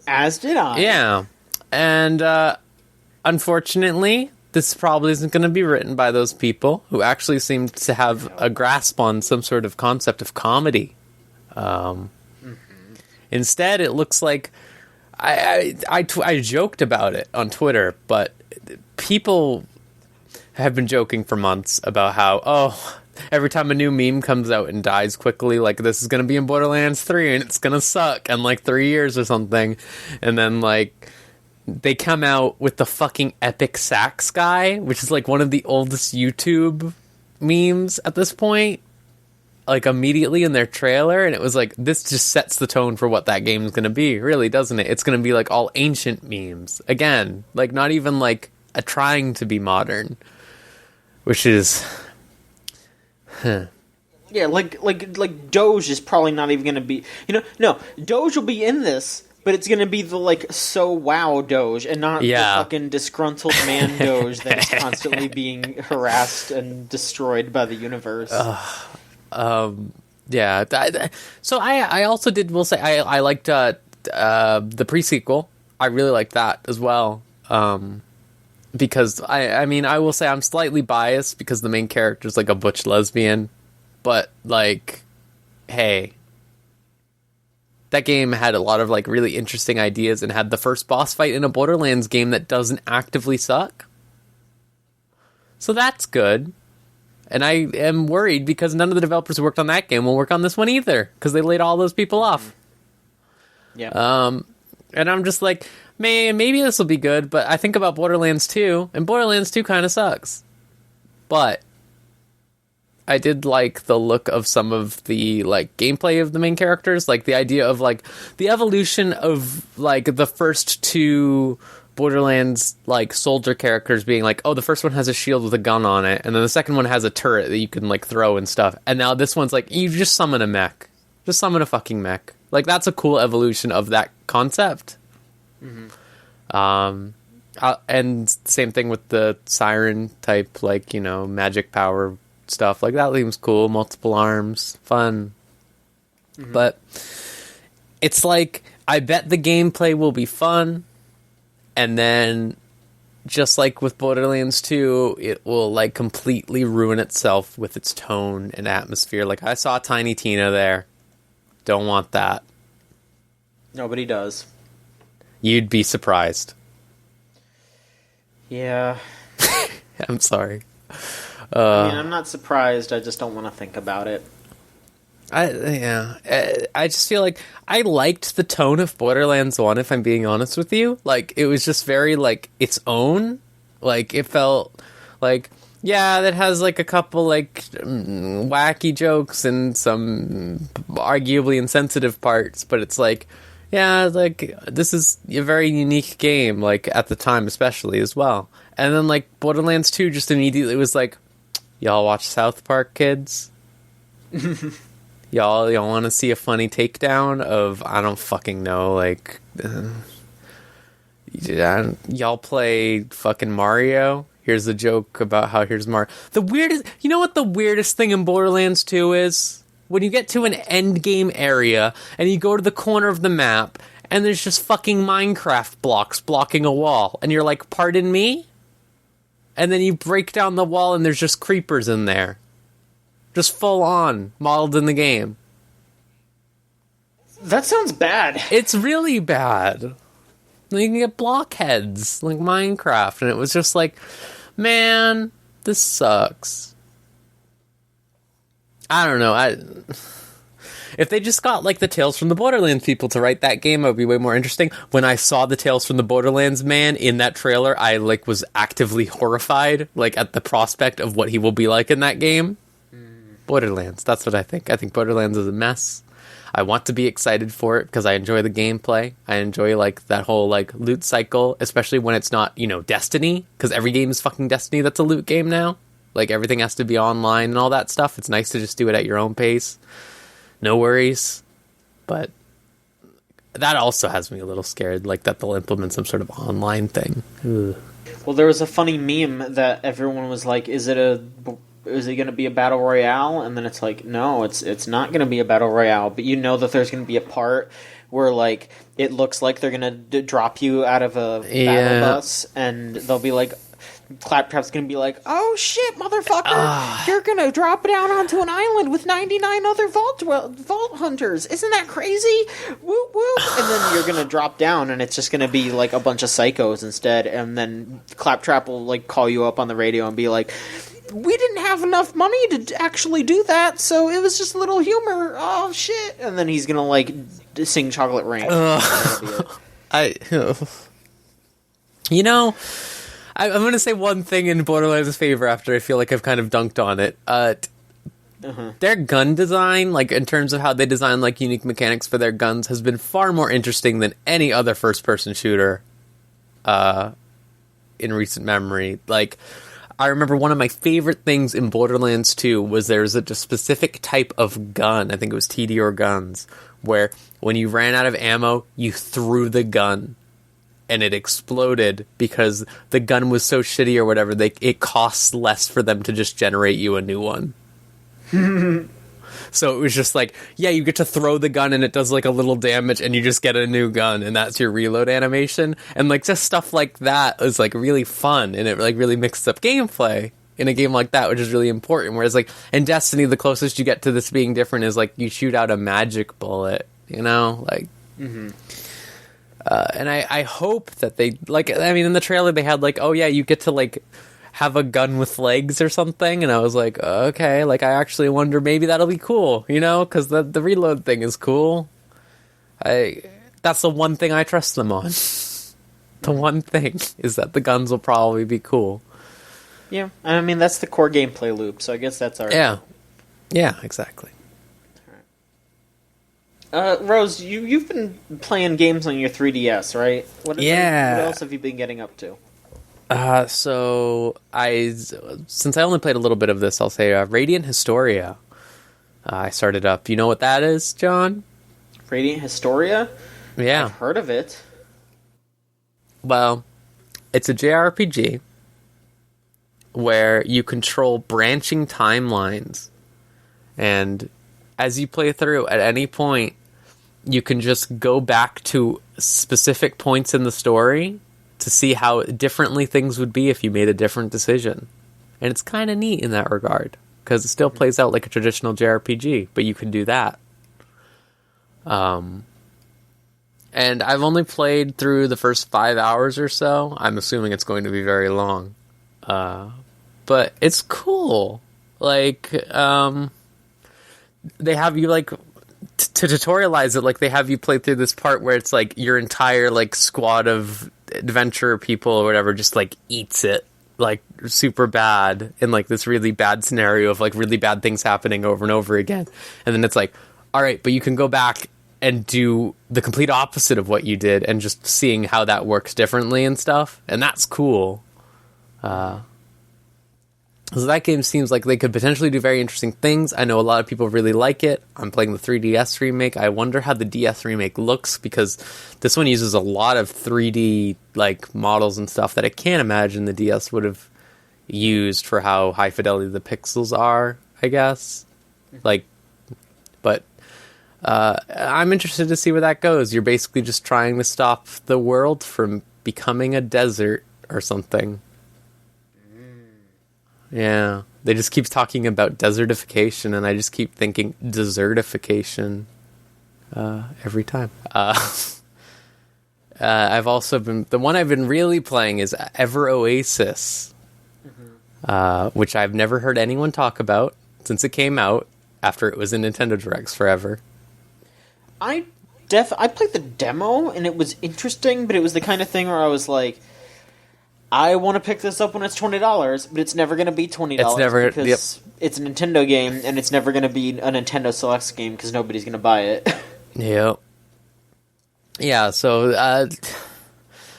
As did I. Yeah. And, unfortunately, this probably isn't going to be written by those people who actually seem to have a grasp on some sort of concept of comedy. Instead, it looks like... I joked about it on Twitter, but people have been joking for months about how, every time a new meme comes out and dies quickly, like, this is going to be in Borderlands 3 and it's going to suck in, like, 3 years or something. And then, like, they come out with the fucking epic sax guy, which is, like, one of the oldest YouTube memes at this point, like, immediately in their trailer. And it was like, this just sets the tone for what that game is going to be, really, doesn't it? It's going to be, like, all ancient memes. Again, like, not even, like, a trying to be modern. Which is... Yeah, like Doge is probably not even going to be... No, Doge will be in this, but it's going to be the, like, so wow Doge, and not the fucking disgruntled man Doge that is constantly being harassed and destroyed by the universe. Yeah. So I also will say, I liked the pre-sequel. I really liked that as well. Because, I mean, I will say I'm slightly biased because the main character's, like, a butch lesbian. But, like, hey, that game had a lot of, like, really interesting ideas and had the first boss fight in a Borderlands game that doesn't actively suck. So that's good. And I am worried because none of the developers who worked on that game will work on this one either, because they laid all those people off. Yeah. And I'm just like... maybe this will be good, but I think about Borderlands 2, and Borderlands 2 kind of sucks. But I did like the look of some of the, like, gameplay of the main characters, like the idea of, like, the evolution of, like, the first two Borderlands, like, soldier characters being like, the first one has a shield with a gun on it, and then the second one has a turret that you can, like, throw and stuff, and now this one's like, you just summon a mech. Just summon a fucking mech. Like, that's a cool evolution of that concept. And same thing with the siren type, like, magic power stuff. Like, that seems cool. Multiple arms, fun. But it's like, I bet the gameplay will be fun, and then just like with Borderlands 2, it will like completely ruin itself with its tone and atmosphere. Like, I saw Tiny Tina there. Don't want that. Nobody does. You'd be surprised. Yeah. I'm sorry. I mean, I'm not surprised. I just don't want to think about it. I just feel like I liked the tone of Borderlands 1, if I'm being honest with you. Like, it was just very, like, its own. Like, it felt like, yeah, that has, like, a couple, like, wacky jokes and some arguably insensitive parts, but it's like, yeah, like, this is a very unique game, like, at the time especially as well. And then, like, Borderlands 2 just immediately was like, y'all watch South Park, kids? Y'all want to see a funny takedown of, I don't fucking know, like, y'all play fucking Mario? Here's a joke about how here's Mario. You know what the weirdest thing in Borderlands 2 is? When you get to an end game area, and you go to the corner of the map, and there's just fucking Minecraft blocks blocking a wall, and you're like, pardon me? And then you break down the wall, and there's just creepers in there. Just full on, modeled in the game. That sounds bad. It's really bad. You can get blockheads, like Minecraft, and it was just like, man, this sucks. I don't know, if they just got, like, the Tales from the Borderlands people to write that game, it would be way more interesting. When I saw the Tales from the Borderlands man in that trailer, I, like, was actively horrified, like, at the prospect of what he will be like in that game. Borderlands, that's what I think. I think Borderlands is a mess. I want to be excited for it because I enjoy the gameplay. I enjoy, like, that whole, like, loot cycle, especially when it's not, you know, Destiny, because every game is fucking Destiny that's a loot game now. Like, everything has to be online and all that stuff. It's nice to just do it at your own pace. No worries. But that also has me a little scared, like, that they'll implement some sort of online thing. Ugh. Well, there was a funny meme that everyone was like, is it going to be a battle royale? And then it's like, no, it's not going to be a battle royale, but you know that there's going to be a part where, like, it looks like they're going to drop you out of a battle bus, and they'll be like, Claptrap's going to be like, oh shit, motherfucker, you're going to drop down onto an island with 99 other vault hunters. Isn't that crazy? Whoop whoop. And then you're going to drop down, and it's just going to be like a bunch of psychos instead, and then Claptrap will, like, call you up on the radio and be like, we didn't have enough money to actually do that, so it was just a little humor. Oh shit. And then he's going to, like, sing Chocolate Rain. You know, I'm going to say one thing in Borderlands' favor after I feel like I've kind of dunked on it. Their gun design, like, in terms of how they design, like, unique mechanics for their guns, has been far more interesting than any other first-person shooter in recent memory. Like, I remember one of my favorite things in Borderlands 2 was there's a specific type of gun, I think it was TDR guns, where when you ran out of ammo, you threw the gun. And it exploded because the gun was so shitty or whatever, it costs less for them to just generate you a new one. So it was just like, yeah, you get to throw the gun and it does, like, a little damage and you just get a new gun and that's your reload animation. And, like, just stuff like that is, like, really fun, and it, like, really mixes up gameplay in a game like that, which is really important. Whereas, like, in Destiny, the closest you get to this being different is, like, you shoot out a magic bullet, you know? Like... Mm-hmm. And I hope that they, like, I mean, in the trailer they had, like, oh yeah, you get to, like, have a gun with legs or something, and I was like, okay, like, I actually wonder maybe that'll be cool, you know, because the reload thing is cool. That's the one thing I trust them on. The one thing is that the guns will probably be cool. Yeah, I mean, that's the core gameplay loop, so I guess that's our... Yeah, exactly. Rose, you've been playing games on your 3DS, right? What else have you been getting up to? So since I only played a little bit of this, I'll say Radiant Historia. I started up. You know what that is, John? Radiant Historia? Yeah. I've heard of it. Well, it's a JRPG where you control branching timelines, and as you play through, at any point, you can just go back to specific points in the story to see how differently things would be if you made a different decision. And it's kind of neat in that regard, because it still plays out like a traditional JRPG, but you can do that. And I've only played through the first 5 hours or so. I'm assuming it's going to be very long. But it's cool. Like, they have you, like, to tutorialize it, like, they have you play through this part where it's, like, your entire, like, squad of adventurer people or whatever just, like, eats it, like, super bad in, like, this really bad scenario of, like, really bad things happening over and over again. And then it's like, all right, but you can go back and do the complete opposite of what you did and just seeing how that works differently and stuff. And that's cool. So that game seems like they could potentially do very interesting things. I know a lot of people really like it. I'm playing the 3DS remake. I wonder how the DS remake looks, because this one uses a lot of 3D like models and stuff that I can't imagine the DS would have used for how high fidelity the pixels are, I guess. Like, but I'm interested to see where that goes. You're basically just trying to stop the world from becoming a desert or something. Yeah, they just keep talking about desertification, and I just keep thinking desertification every time. I've also been... The one I've been really playing is Ever Oasis, which I've never heard anyone talk about since it came out, after it was in Nintendo Directs forever. I played the demo, and it was interesting, but it was the kind of thing where I was like, I want to pick this up when it's $20, but it's never going to be $20 because it's a Nintendo game, and it's never going to be a Nintendo Selects game because nobody's going to buy it. Yep. Yeah, so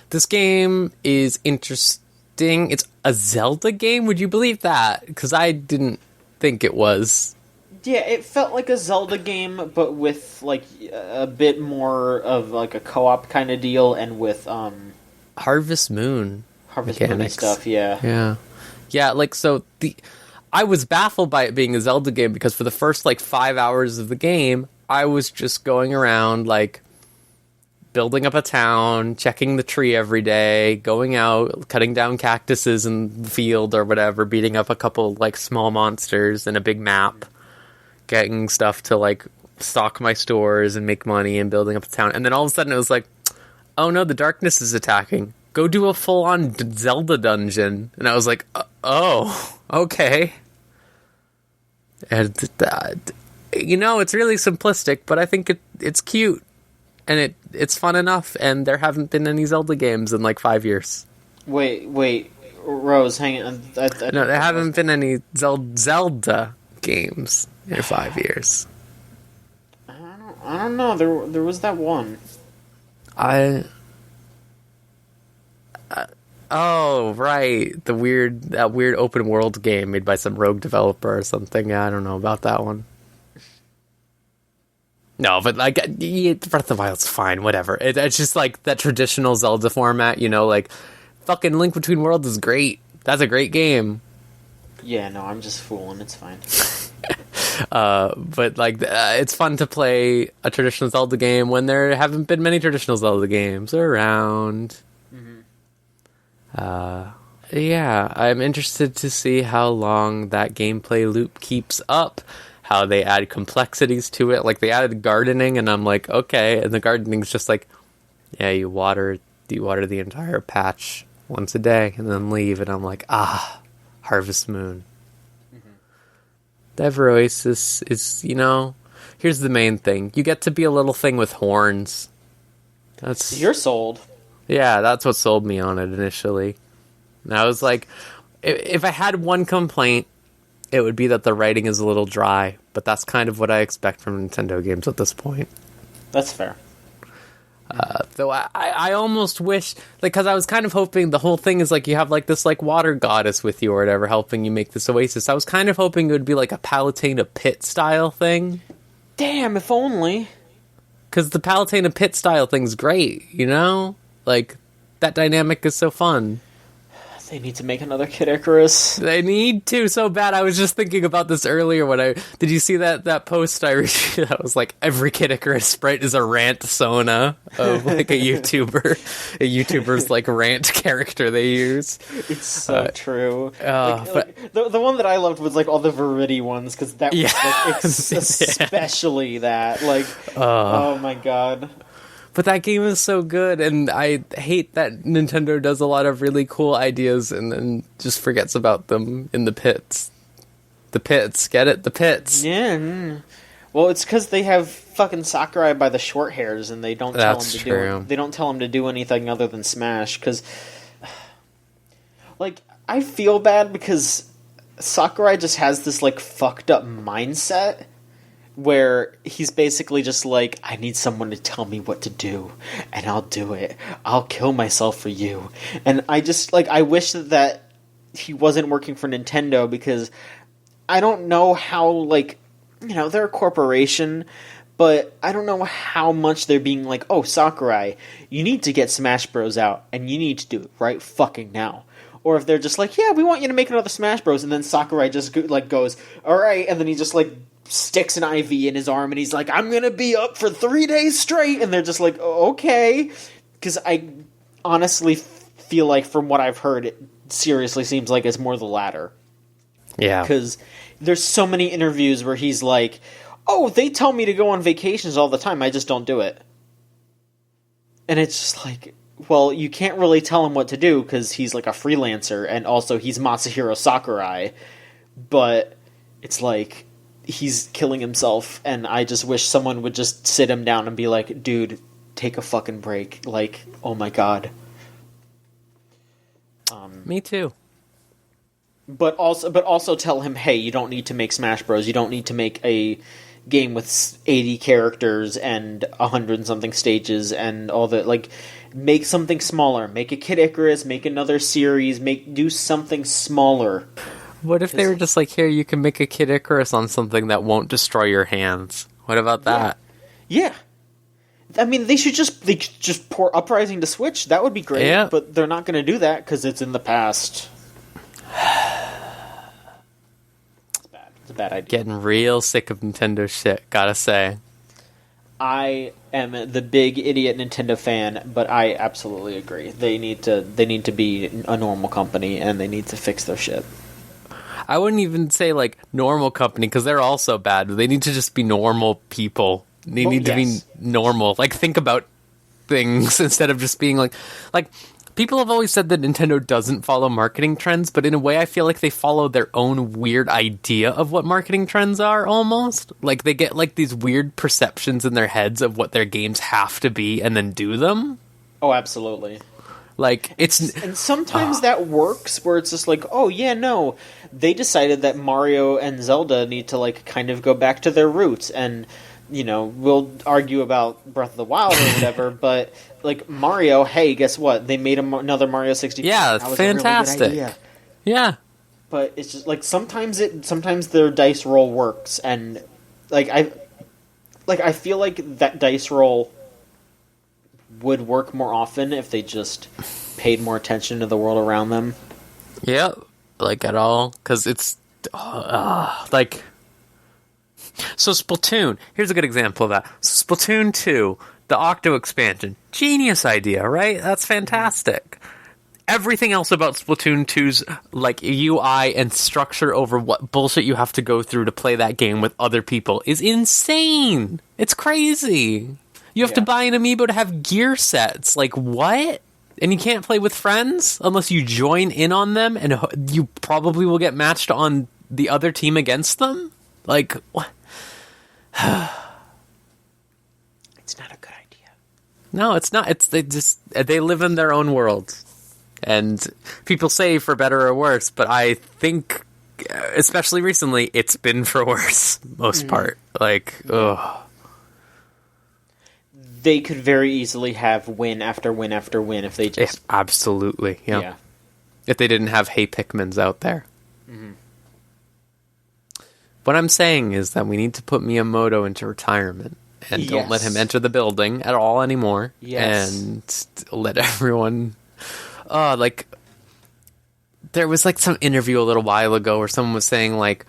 this game is interesting. It's a Zelda game? Would you believe that? Because I didn't think it was. Yeah, it felt like a Zelda game, but with like a bit more of like a co-op kind of deal, and with Harvest Moon mechanics. Stuff, yeah. Like, so I was baffled by it being a Zelda game, because for the first like 5 hours of the game, I was just going around like building up a town, checking the tree every day, going out, cutting down cactuses in the field or whatever, beating up a couple like small monsters in a big map, getting stuff to like stock my stores and make money, and building up a town. And then all of a sudden it was like, oh no, the darkness is attacking. Go do a full-on Zelda dungeon. And I was like, oh, okay. And, it's really simplistic, but I think it's cute. And it's fun enough, and there haven't been any Zelda games in like 5 years. Wait, Rose, hang on. No, there haven't been any Zelda games in 5 years. I don't know. There was that one. Oh, right. That weird open world game made by some rogue developer or something. Yeah, I don't know about that one. No, but like, Breath of the Wild's fine, whatever. It's just like that traditional Zelda format, like fucking Link Between Worlds is great. That's a great game. Yeah, no, I'm just fooling. It's fine. But like, it's fun to play a traditional Zelda game when there haven't been many traditional Zelda games around. Yeah, I'm interested to see how long that gameplay loop keeps up, how they add complexities to it. Like, they added gardening, and I'm like, okay, and the gardening's just like, yeah, you water the entire patch once a day, and then leave, and I'm like, Harvest Moon. The Ever Oasis is, here's the main thing. You get to be a little thing with horns. You're sold. Yeah, that's what sold me on it initially. And I was like, if I had one complaint, it would be that the writing is a little dry. But that's kind of what I expect from Nintendo games at this point. That's fair. Though I almost wish, like, because I was kind of hoping the whole thing is like you have like this like water goddess with you or whatever helping you make this oasis. I was kind of hoping it would be like a Palutena Pit style thing. Damn, if only. Because the Palutena Pit style thing's great, Like, that dynamic is so fun. They need to make another Kid Icarus. They need to so bad. I was just thinking about this earlier when did you see that post I retweeted? I was like, every Kid Icarus sprite is a rant Sona of like a YouTuber's like rant character they use. It's so true. The one that I loved was like all the Viridi ones, because that was like especially that. Like, oh my god. But that game is so good, and I hate that Nintendo does a lot of really cool ideas and then just forgets about them in the pits. The pits, get it? The pits. Yeah. Well, it's because they have fucking Sakurai by the short hairs, and they don't tell him to do. They don't tell him to do anything other than Smash. Because, like, I feel bad because Sakurai just has this like fucked up mindset, where he's basically just like, I need someone to tell me what to do, and I'll do it. I'll kill myself for you. And I just, like, I wish that he wasn't working for Nintendo, because I don't know how, like, you know, they're a corporation, but I don't know how much they're being like, oh, Sakurai, you need to get Smash Bros. Out, and you need to do it right fucking now. Or if they're just like, yeah, we want you to make another Smash Bros., and then Sakurai just, like, goes, alright, and then he just, like, sticks an IV in his arm, and he's like, I'm gonna be up for 3 days straight, and they're just like, okay. Because I honestly feel like, from what I've heard, it seriously seems like it's more the latter. Yeah. Because there's so many interviews where he's like, oh, they tell me to go on vacations all the time, I just don't do it. And it's just like, well, you can't really tell him what to do, because he's like a freelancer, and also he's Masahiro Sakurai, but it's like, he's killing himself, and I just wish someone would just sit him down and be like, dude, take a fucking break. Like, oh my god. Me too. But also tell him, hey, you don't need to make Smash Bros. You don't need to make a game with 80 characters and 100 and something stages and all that. Like, make something smaller. Make a Kid Icarus, make another series, do something smaller. What if they were just like, here, you can make a Kid Icarus on something that won't destroy your hands? What about that? Yeah. I mean, they should just port Uprising to Switch. That would be great. Yeah. But they're not going to do that because it's in the past. It's bad. It's a bad idea. Getting real sick of Nintendo shit, gotta say. I am the big idiot Nintendo fan, but I absolutely agree. They need to be a normal company, and they need to fix their shit. I wouldn't even say, like, normal company, because they're also bad. They need to just be normal people. They need to be normal. Like, think about things instead of just being like... People have always said that Nintendo doesn't follow marketing trends, but in a way I feel like they follow their own weird idea of what marketing trends are, almost. Like, they get, like, these weird perceptions in their heads of what their games have to be, and then do them. Oh, absolutely. Like, and sometimes that works, where it's just like, oh, yeah, no, they decided that Mario and Zelda need to, like, kind of go back to their roots, and, you know, we'll argue about Breath of the Wild or whatever, but, like, Mario, hey, guess what? They made another Mario 64. Yeah, that was fantastic. A really good idea. Yeah. But it's just, like, sometimes their dice roll works, and, I feel like that dice roll would work more often if they just paid more attention to the world around them. Yeah, like, at all, because it's, like... So Splatoon, here's a good example of that. Splatoon 2, the Octo expansion, genius idea, right? That's fantastic. Everything else about Splatoon 2's, like, UI and structure over what bullshit you have to go through to play that game with other people is insane. It's crazy. You have to buy an amiibo to have gear sets. Like, what? And you can't play with friends unless you join in on them, and you probably will get matched on the other team against them? Like, what? It's not a good idea. No, it's not. They live in their own world. And people say for better or worse, but I think, especially recently, it's been for worse, most part. Like, ugh. They could very easily have win after win after win if they just... Yeah, absolutely, yeah. If they didn't have Hey Pikmins out there. Mm-hmm. What I'm saying is that we need to put Miyamoto into retirement and don't let him enter the building at all anymore. Yes. And let everyone... there was like some interview a little while ago where someone was saying like,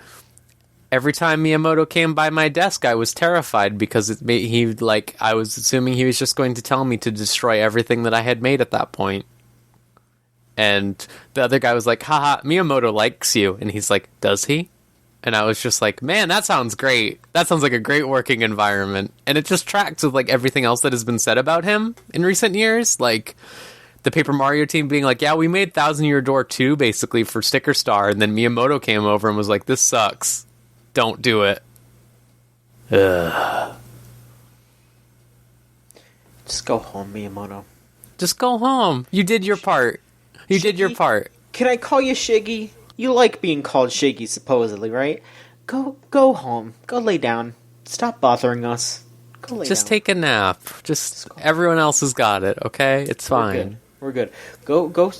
every time Miyamoto came by my desk, I was terrified because I was assuming he was just going to tell me to destroy everything that I had made at that point. And the other guy was like, haha, Miyamoto likes you. And he's like, does he? And I was just like, man, that sounds great. That sounds like a great working environment. And it just tracks with like everything else that has been said about him in recent years. Like the Paper Mario team being like, yeah, we made Thousand Year Door 2 basically for Sticker Star. And then Miyamoto came over and was like, this sucks. Don't do it. Ugh. Just go home, Miyamoto. Just go home. You did your part. You did your part. Can I call you Shiggy? You like being called Shiggy, supposedly, right? Go home. Go lay down. Stop bothering us. Go lay down. Just take a nap. Just everyone else has got it, okay? It's fine. We're good. Go.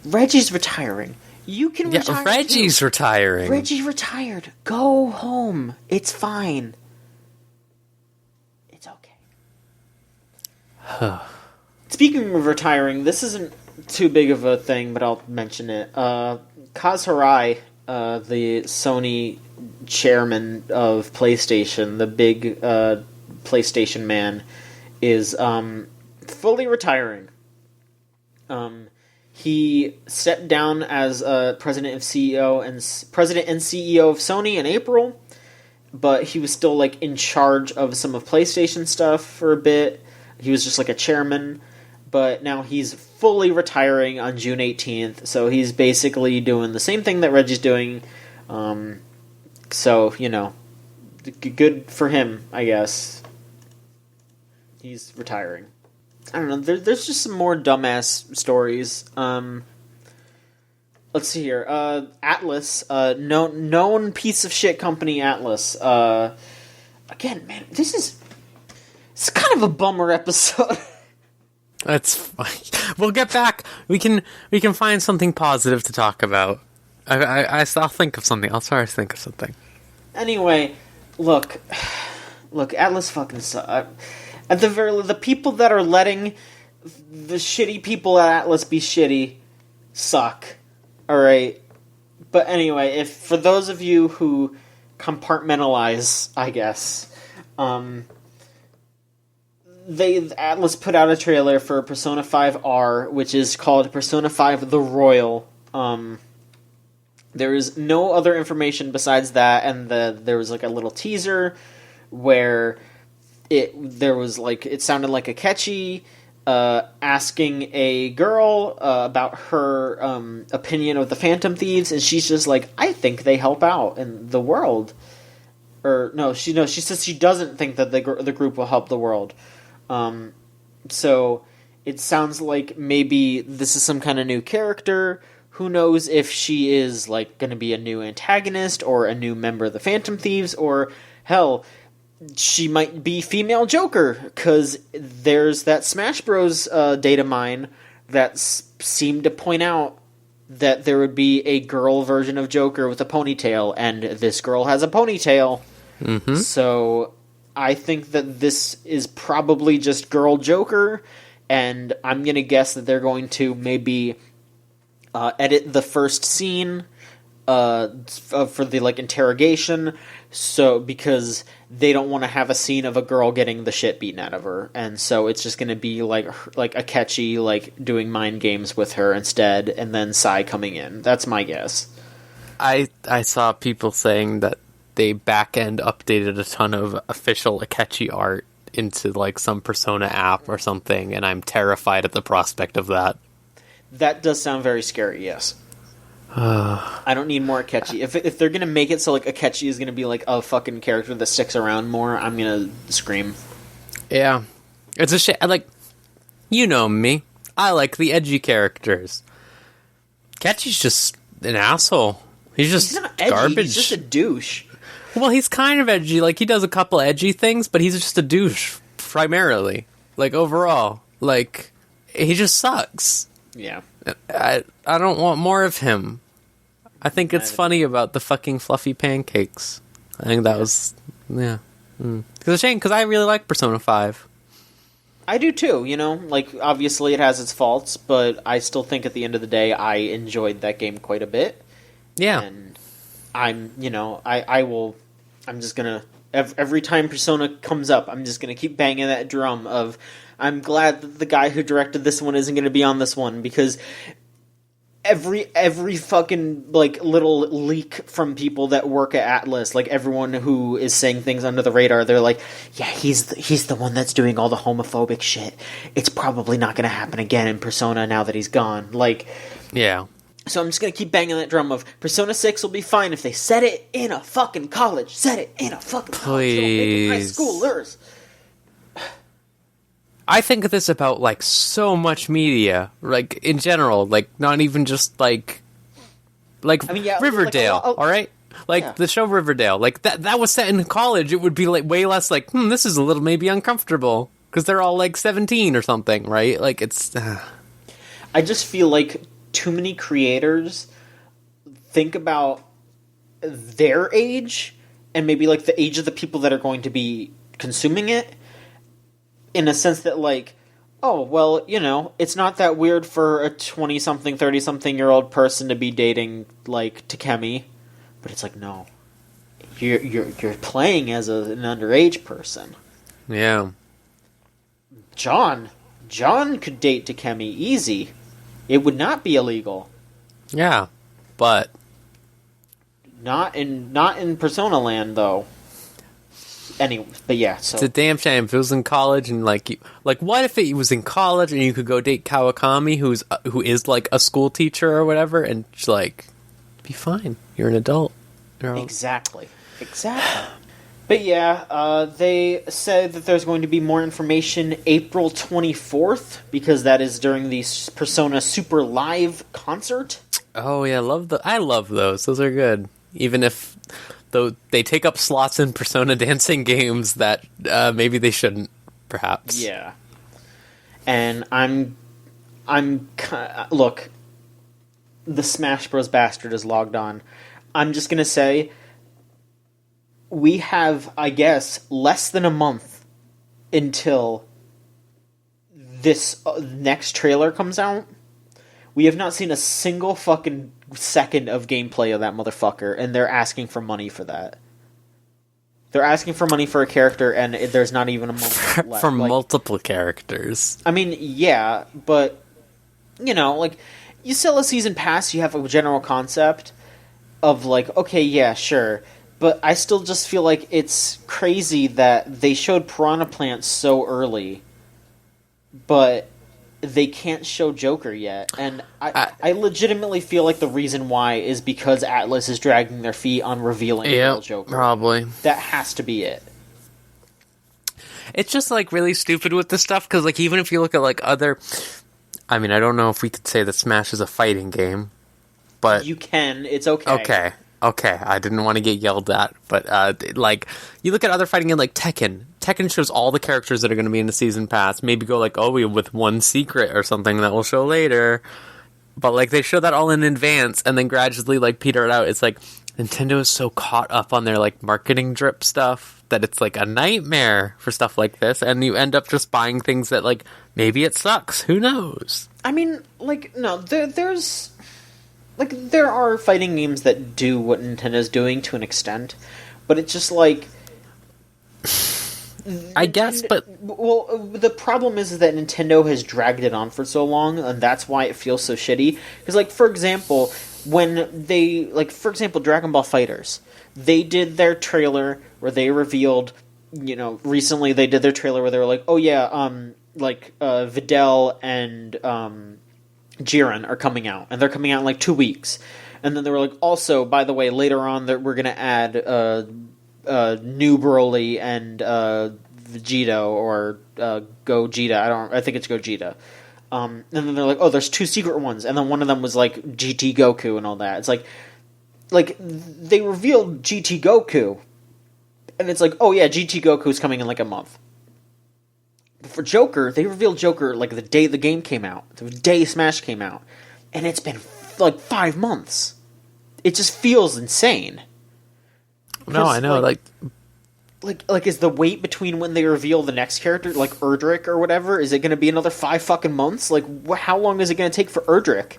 Reggie's retiring. You can retire. Yeah, Reggie's retiring. Reggie retired. Go home. It's fine. It's okay. Speaking of retiring, this isn't too big of a thing, but I'll mention it. Kaz Hirai, the Sony chairman of PlayStation, the big PlayStation man, is fully retiring. He stepped down as president and CEO of Sony in April, but he was still like in charge of some of PlayStation stuff for a bit. He was just like a chairman, but now he's fully retiring on June 18th. So he's basically doing the same thing that Reggie's doing. So good for him, I guess. He's retiring. I don't know. There's just some more dumbass stories. Let's see here. Atlas, known piece of shit company, Atlas. Again, man, it's kind of a bummer episode. That's fine. We'll get back. We can find something positive to talk about. I'll think of something. I'll try to think of something. Anyway, look, Atlas fucking sucks. At the very least, the people that are letting the shitty people at Atlas be shitty suck. Alright? But anyway, for those of you who compartmentalize, I guess, Atlas put out a trailer for Persona 5 R, which is called Persona 5 The Royal. There is no other information besides that, and there was like a little teaser where it sounded like a Akechi asking a girl about her opinion of the Phantom Thieves, and she's just like, I think they help out in the world. Or she says she doesn't think that the group will help the world. So it sounds like maybe this is some kind of new character. Who knows if she is like going to be a new antagonist or a new member of the Phantom Thieves, or hell, she might be female Joker, because there's that Smash Bros. Data mine that seemed to point out that there would be a girl version of Joker with a ponytail, and this girl has a ponytail. Mm-hmm. So I think that this is probably just girl Joker, and I'm going to guess that they're going to maybe edit the first scene for the interrogation, so because they don't want to have a scene of a girl getting the shit beaten out of her, and so it's just going to be like Akechi doing mind games with her instead, and then Sai coming in. That's my guess. I saw people saying that they back-end updated a ton of official Akechi art into some Persona app or something, and I'm terrified at the prospect of that. That does sound very scary, yes. I don't need more Akechi. If they're gonna make it so Akechi is gonna be a fucking character that sticks around more, I'm gonna scream. Yeah, it's a shit. You know me. I like the edgy characters. Akechi's just an asshole. He's not edgy, garbage. He's just a douche. Well, he's kind of edgy. He does a couple edgy things, but he's just a douche primarily. Overall, he just sucks. Yeah. I don't want more of him. I think it's funny about the fucking fluffy pancakes. I think that was... Yeah. It's a shame, because I really like Persona 5. I do too, like, obviously it has its faults, but I still think at the end of the day I enjoyed that game quite a bit. Yeah. And I'm just gonna, every time Persona comes up, I'm just gonna keep banging that drum of, I'm glad that the guy who directed this one isn't gonna be on this one, because every fucking, like, little leak from people that work at Atlus, like, everyone who is saying things under the radar, they're like, yeah, he's the one that's doing all the homophobic shit. It's probably not going to happen again in Persona now that he's gone. Like, yeah. So I'm just going to keep banging that drum of Persona 6 will be fine if they set it in a fucking college. Set it in a fucking college. Don't make it high schoolers. I think of this about, like, so much media, like, in general, like, not even just, like, I mean, yeah, Riverdale, like alright? Like, yeah. The show Riverdale, like, that was set in college, it would be, like, way less, like, this is a little maybe uncomfortable, because they're all, like, 17 or something, right? Like, it's... I just feel like too many creators think about their age, and maybe, like, the age of the people that are going to be consuming it, in a sense that, like, oh, well, it's not that weird for a 20-something, 30-something-year-old person to be dating, like, Takemi. But it's like, no. You're playing as an underage person. Yeah. John could date Takemi easy. It would not be illegal. Yeah, but... Not in Persona Land, though. Anyway, but yeah, so... It's a damn shame if it was in college and, like, what if it was in college and you could go date Kawakami, who is, like, a school teacher or whatever, and just, like, be fine. You're an adult. Exactly. But yeah, they said that there's going to be more information April 24th, because that is during the Persona Super Live concert. Oh, yeah, I love those. Those are good. Even if... Though they take up slots in Persona dancing games that maybe they shouldn't, perhaps. Yeah. And look, the Smash Bros. Bastard is logged on. I'm just going to say, we have, I guess, less than a month until this next trailer comes out. We have not seen a single fucking second of gameplay of that motherfucker, and they're asking for money for that. They're asking for money for a character, and there's not even a month left. For multiple characters. I mean, yeah, but, like, you sell a season pass, you have a general concept of, like, okay, yeah, sure, but I still just feel like it's crazy that they showed Piranha Plant so early, but they can't show Joker yet, and I legitimately feel like the reason why is because Atlus is dragging their feet on revealing real Joker. Probably. That has to be it. It's just, like, really stupid with this stuff, because, like, even if you look at, like, other... I mean, I don't know if we could say that Smash is a fighting game, but... You can, it's okay. Okay, I didn't want to get yelled at, but, like, you look at other fighting games like Tekken. Tekken shows all the characters that are going to be in the season pass. Maybe go, like, with one secret or something that we'll show later. But, like, they show that all in advance, and then gradually, like, peter it out. It's like, Nintendo is so caught up on their, like, marketing drip stuff that it's, like, a nightmare for stuff like this, and you end up just buying things that, like, maybe it sucks. Who knows? I mean, like, no, there's... Like, there are fighting games that do what Nintendo's doing to an extent, but it's just like... I guess, but... Well, the problem is that Nintendo has dragged it on for so long, and that's why it feels so shitty. Because, like, for example, when they... Like, for example, Dragon Ball FighterZ. They did their trailer where they revealed... recently they did their trailer where they were like, oh yeah, Videl and... Jiren are coming out, and they're coming out in like 2 weeks. And then they were like, also, by the way, later on that we're going to add new Broly and Vegito or Gogeta. I think it's Gogeta. And then they're like, oh, there's 2 secret ones, and then one of them was like GT Goku and all that. It's like they revealed GT Goku, and it's like, oh yeah, GT Goku's coming in like a month. For Joker, they revealed Joker like the day the game came out, the day Smash came out, and it's been like 5 months. It just feels insane. No, I know, like like is the wait between when they reveal the next character, like Erdrick or whatever, is it going to be another 5 fucking months? Like, how long is it going to take for Erdrick?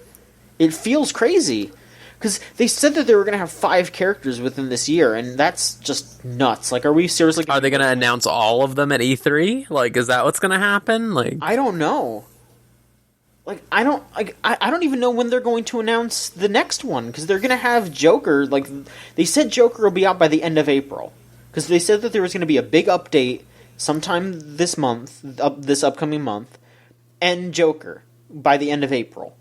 It feels crazy. Because they said that they were going to have 5 characters within this year, and that's just nuts. Like, are we seriously... Are they going to announce all of them at E3? Like, is that what's going to happen? Like, I don't know. Like, I don't even know when they're going to announce the next one, because they're going to have Joker, like, they said Joker will be out by the end of April. Because they said that there was going to be a big update sometime this month, this upcoming month, and Joker by the end of April.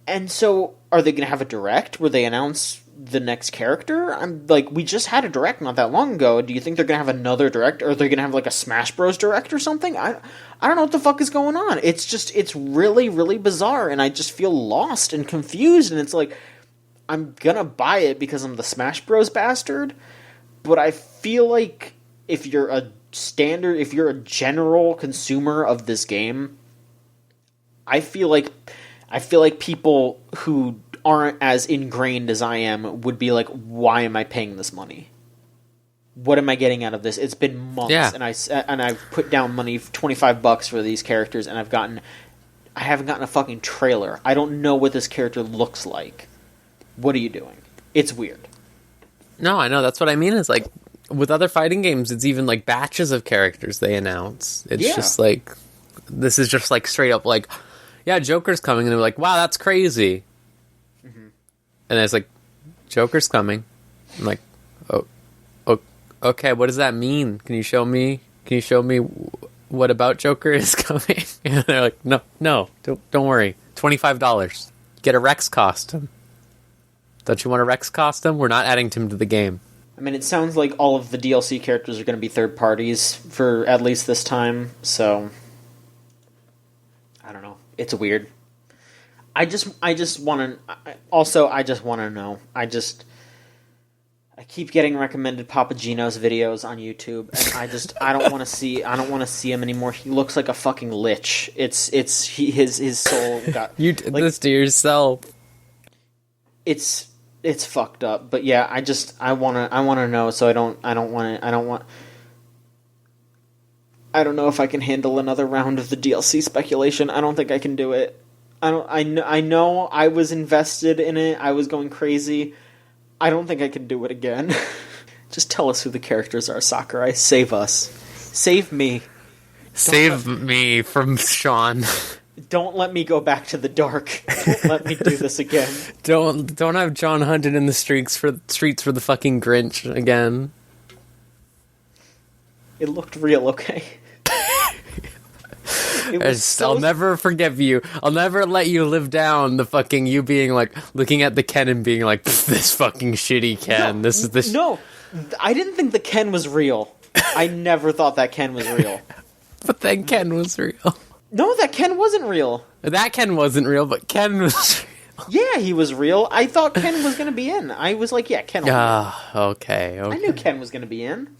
And so, are they going to have a direct where they announce the next character? I'm like, we just had a direct not that long ago. Do you think they're going to have another direct, or are they going to have like a Smash Bros direct or something? I don't know what the fuck is going on. It's really, really bizarre, and I just feel lost and confused, and it's like, I'm gonna buy it because I'm the Smash Bros bastard, but I feel like if you're a general consumer of this game, I feel like people who aren't as ingrained as I am would be like, why am I paying this money? What am I getting out of this? It's been months, and I've put down money, $25 for these characters, and I haven't gotten a fucking trailer. I don't know what this character looks like. What are you doing? It's weird. No, I know. That's what I mean. Is like with other fighting games, it's even like batches of characters they announce. It's just like, this is just like straight up like, yeah, Joker's coming, and they're like, wow, that's crazy. Mm-hmm. And it's like, Joker's coming. I'm like, oh, okay, what does that mean? Can you show me what about Joker is coming? And they're like, no, don't worry. $25. Get a Rex costume. Don't you want a Rex costume? We're not adding him to the game. I mean, it sounds like all of the DLC characters are going to be third parties for at least this time, so I don't know. It's weird. I just want to know. I keep getting recommended Papagino's videos on YouTube, and I don't want to see him anymore. He looks like a fucking lich. His soul got you did this to yourself. It's fucked up. But yeah, I want to know, so I don't know if I can handle another round of the DLC speculation. I don't think I can do it. I know I was invested in it. I was going crazy. I don't think I can do it again. Just tell us who the characters are, Sakurai. Save us. Save me. Save me from Sean. Don't let me go back to the dark. Don't let me do this again. Don't have John hunted in the streets for the fucking Grinch again. It looked real, okay? I'll never forgive you. I'll never let you live down the fucking you being like looking at the Ken and being like, this fucking shitty Ken. No, I didn't think the Ken was real. I never thought that Ken was real. But then Ken was real. No, that Ken wasn't real. That Ken wasn't real, but Ken was real. Yeah, he was real. I thought Ken was going to be in. I was like, yeah, Ken will be in. Okay. I knew Ken was going to be in.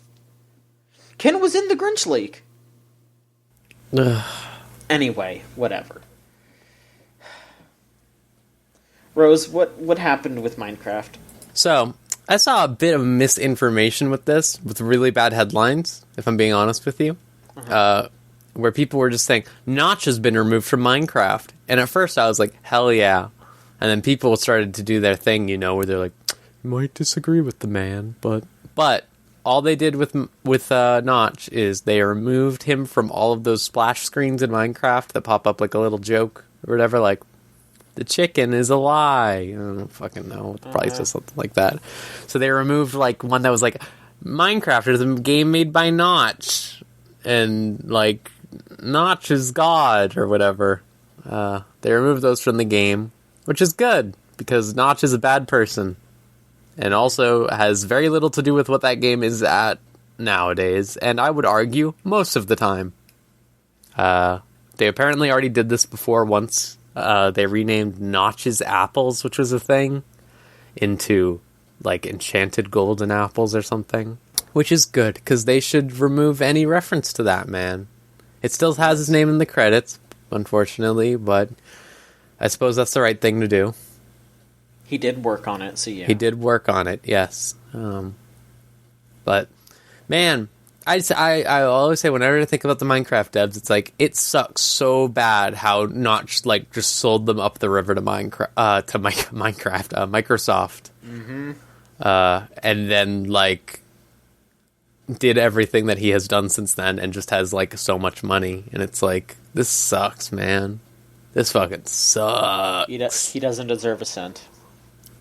Ken was in the Grinch League. Anyway, whatever. Rose, what happened with Minecraft? So, I saw a bit of misinformation with this, with really bad headlines, if I'm being honest with you. Uh-huh. Where people were just saying, Notch has been removed from Minecraft. And at first I was like, hell yeah. And then people started to do their thing, where they're like, you might disagree with the man, but all they did with Notch is they removed him from all of those splash screens in Minecraft that pop up like a little joke or whatever, like, the chicken is a lie. I don't fucking know. Probably says something like that. So they removed, like, one that was like, Minecraft is a game made by Notch. And, like, Notch is God or whatever. They removed those from the game, which is good, because Notch is a bad person. And also has very little to do with what that game is at nowadays, and I would argue most of the time. They apparently already did this before once. They renamed Notch's Apples, which was a thing, into, like, Enchanted Golden Apples or something. Which is good, because they should remove any reference to that man. It still has his name in the credits, unfortunately, but I suppose that's the right thing to do. He did work on it, so yeah. He did work on it, yes. But Man, I always say whenever I think about the Minecraft devs, it's like it sucks so bad how not just sold them up the river to Microsoft, and then like did everything that he has done since then, and just has like so much money, and it's like this sucks, man. This fucking sucks. He doesn't deserve a cent,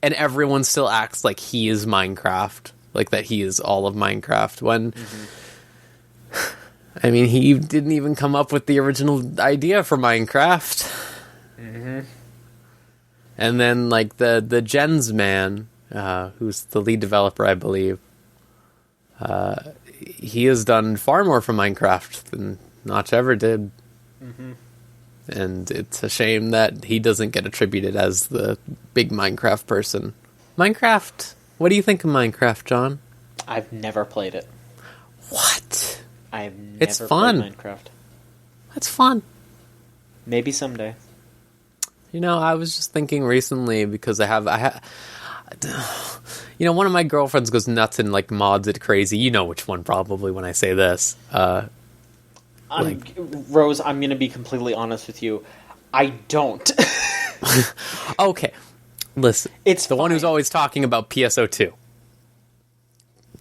and everyone still acts like he is Minecraft, like that he is all of Minecraft when. I mean, he didn't even come up with the original idea for Minecraft. And then, like, the Gens man, who's the lead developer, I believe, he has done far more for Minecraft than Notch ever did. And it's a shame that he doesn't get attributed as the big Minecraft person. Minecraft, what do you think of Minecraft, John? I've never played it. What? I've never It's fun. played Minecraft. That's fun. Maybe someday. You know, I was just thinking recently because you know, one of my girlfriends goes nuts and like mods it crazy. You know which one probably when I say this. Rose, I'm going to be completely honest with you. I don't. Okay, listen. It's the fine. one who's always talking about PSO2.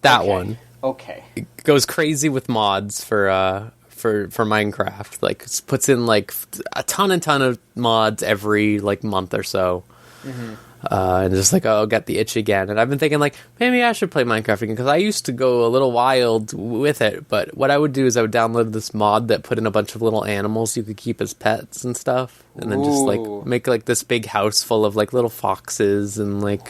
That one. Okay. Goes crazy with mods for Minecraft. Like puts in like a ton of mods every like month or so, and just like get the itch again. And I've been thinking like maybe I should play Minecraft again because I used to go a little wild with it. But what I would do is I would download this mod that put in a bunch of little animals you could keep as pets and stuff, and then just like make like this big house full of like little foxes and like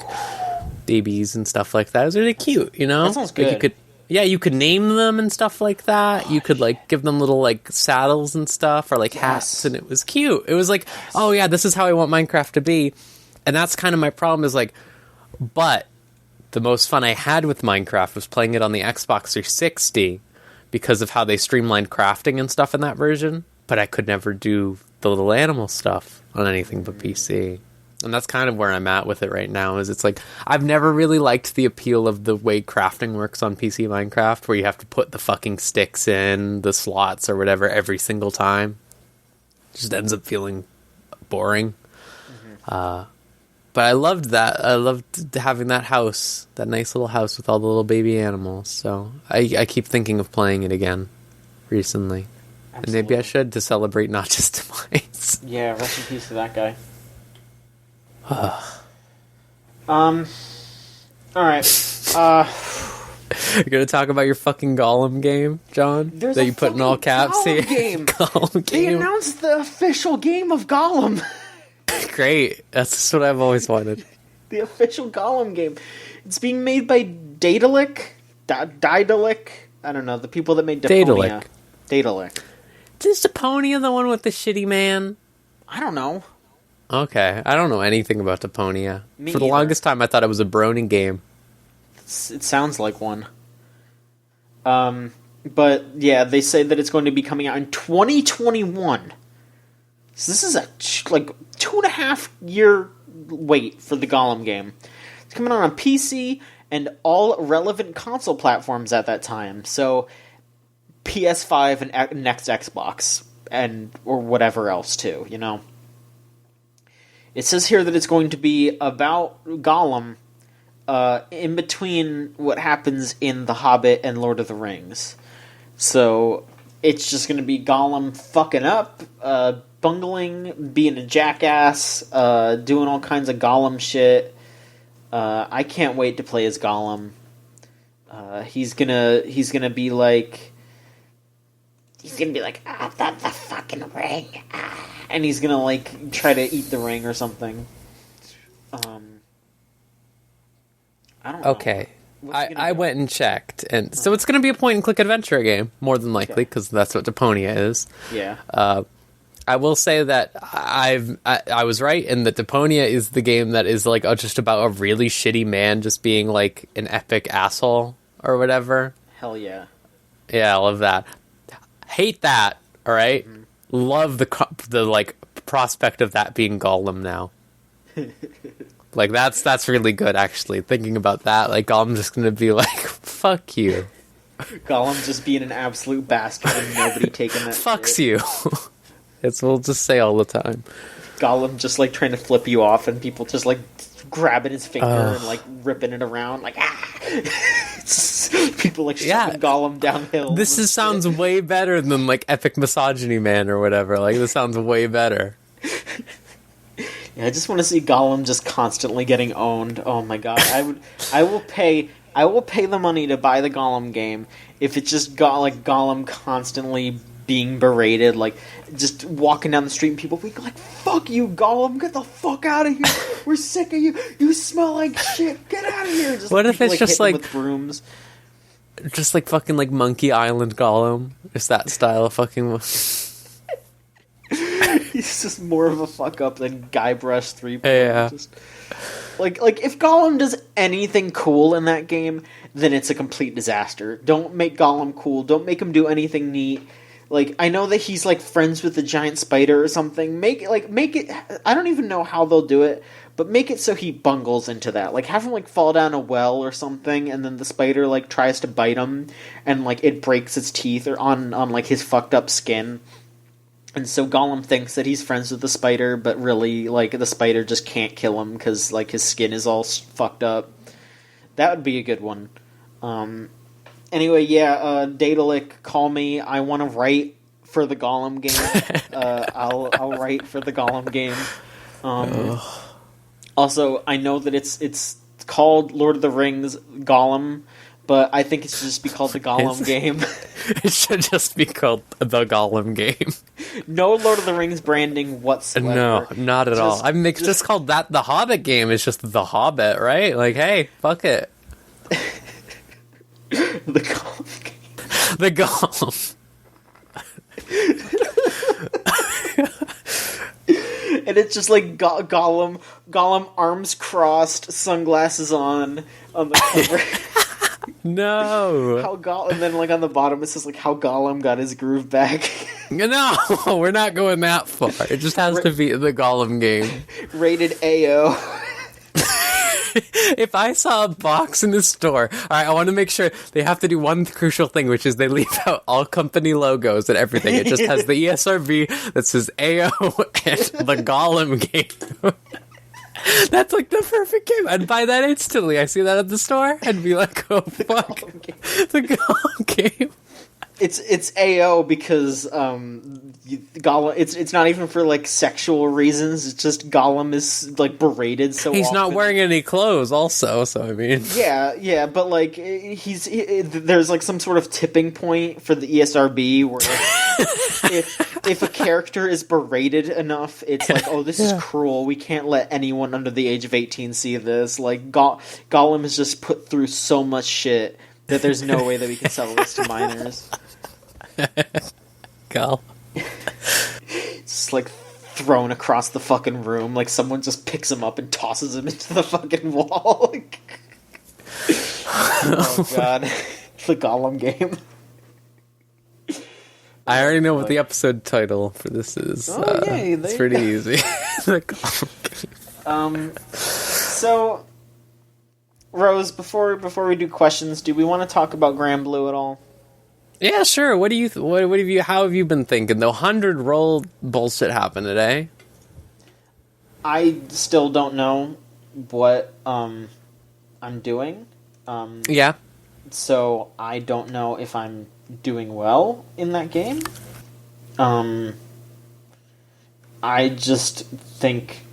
babies and stuff like that. It was really cute, you know. That sounds good. Like you could name them and stuff like that. You could like give them little like saddles and stuff or like hats, and it was cute. It was like, oh yeah, this is how I want Minecraft to be. And that's kind of my problem is like, but the most fun I had with Minecraft was playing it on the Xbox 360 because of how they streamlined crafting and stuff in that version. But I could never do the little animal stuff on anything but PC. And that's kind of where I'm at with it right now, is it's like, I've never really liked the appeal of the way crafting works on PC Minecraft, where you have to put the fucking sticks in the slots or whatever every single time. It just ends up feeling boring. But I loved that. I loved having that house, that nice little house with all the little baby animals. So I keep thinking of playing it again recently. Absolutely. And maybe I should to celebrate not just demise. Yeah, rest in peace to that guy. Alright. You're gonna talk about your fucking Gollum game, John? There's that you put in all caps Gollum here? Game. Gollum They game. announced the official game of Gollum. Great. That's just what I've always wanted. The official Gollum game. It's being made by Daedalic. Daedalic? I don't know. The people that made Deponia. Daedalic. Is Deponia the one with the shitty man? I don't know. Okay. I don't know anything about Deponia. Me For the either. longest time, I thought it was a Brony game. It sounds like one. But yeah, they say that it's going to be coming out in 2021. So this is a 2.5 year wait for the Gollum game. It's coming out on PC and all relevant console platforms at that time. So PS5 and next Xbox or whatever else too, you know. It says here that it's going to be about Gollum in between what happens in The Hobbit and Lord of the Rings. So it's just going to be Gollum fucking up, bungling, being a jackass, doing all kinds of Gollum shit. I can't wait to play as Gollum. He's gonna be like, the fucking ring, and he's gonna like try to eat the ring or something. I don't know. Okay. I went and checked, and so it's going to be a point-and-click adventure game, more than likely, because that's what Deponia is. Yeah. I will say that I was right in that Deponia is the game that is like just about a really shitty man just being like an epic asshole or whatever. Hell yeah. Yeah, I love that. Hate that. All right. Mm-hmm. Love the like prospect of that being Gollum now. Like that's really good actually. Thinking about that, like I'm just gonna be like, fuck you. Gollum just being an absolute bastard and nobody taking that Fucks shit. you. We'll just say all the time. Gollum just like trying to flip you off and people just like grabbing his finger and like ripping it around like people like shoving Gollum downhill. This sounds way better than like Epic Misogyny Man or whatever. Like, this sounds way better. Yeah, I just want to see Gollum just constantly getting owned. Oh my god, I will pay the money to buy the Gollum game if it's just got like Gollum constantly being berated, like just walking down the street and people being like, "Fuck you, Gollum! Get the fuck out of here! We're sick of you! You smell like shit! Get out of here!" Just, what if it's just like with brooms? Just like fucking like Monkey Island Gollum? It's that style of fucking. He's just more of a fuck up than Guybrush 3. Yeah. Just, like if Gollum does anything cool in that game, then it's a complete disaster. Don't make Gollum cool. Don't make him do anything neat. Like, I know that he's like friends with the giant spider or something. Make it. I don't even know how they'll do it, but make it so he bungles into that. Like, have him like fall down a well or something, and then the spider like tries to bite him, and like it breaks its teeth or on like his fucked up skin. And so Gollum thinks that he's friends with the spider, but really, like, the spider just can't kill him because, like, his skin is all fucked up. That would be a good one. Anyway, yeah, Daedalic, call me. I want to write for the Gollum game. I'll write for the Gollum game. Also, I know that it's called Lord of the Rings Gollum, but I think it should just be called the Gollum game. It should just be called the Gollum game. No Lord of the Rings branding whatsoever. No, not at all. I mean, it's just called that. The Hobbit game is just the Hobbit, right? Like, hey, fuck it. The Gollum game. The Gollum. And it's just like Gollum, arms crossed, sunglasses on the cover. No. And then like on the bottom it says like how Gollum got his groove back. No, we're not going that far. It just has to be the Gollum game. Rated AO. If I saw a box in the store, alright, I want to make sure they have to do one crucial thing, which is they leave out all company logos and everything. It just has the ESRB that says AO and the Gollum game. That's like the perfect game. I'd buy that instantly. I see that at the store and be like, oh fuck. The Gollum game. It's AO because Gollum. It's not even for like sexual reasons. It's just Gollum is like berated so he's often. not wearing any clothes. Also, so I mean, yeah, but like there's like some sort of tipping point for the ESRB where if a character is berated enough, it's like, oh, this is cruel. We can't let anyone under the age of 18 see this. Like Gollum has just put through so much shit that there's no way that we can sell this to minors. Gollum. It's just like thrown across the fucking room, like someone just picks him up and tosses him into the fucking wall. Oh god, the Gollum game. I already know what the episode title for this is. Yay, it's pretty easy. The Gollum game. So, Rose, before we do questions, do we want to talk about Grand Blue at all? Yeah, sure. What do you? How have you been thinking? The 100 roll bullshit happened today. I still don't know what I'm doing. Yeah. So I don't know if I'm doing well in that game. I just think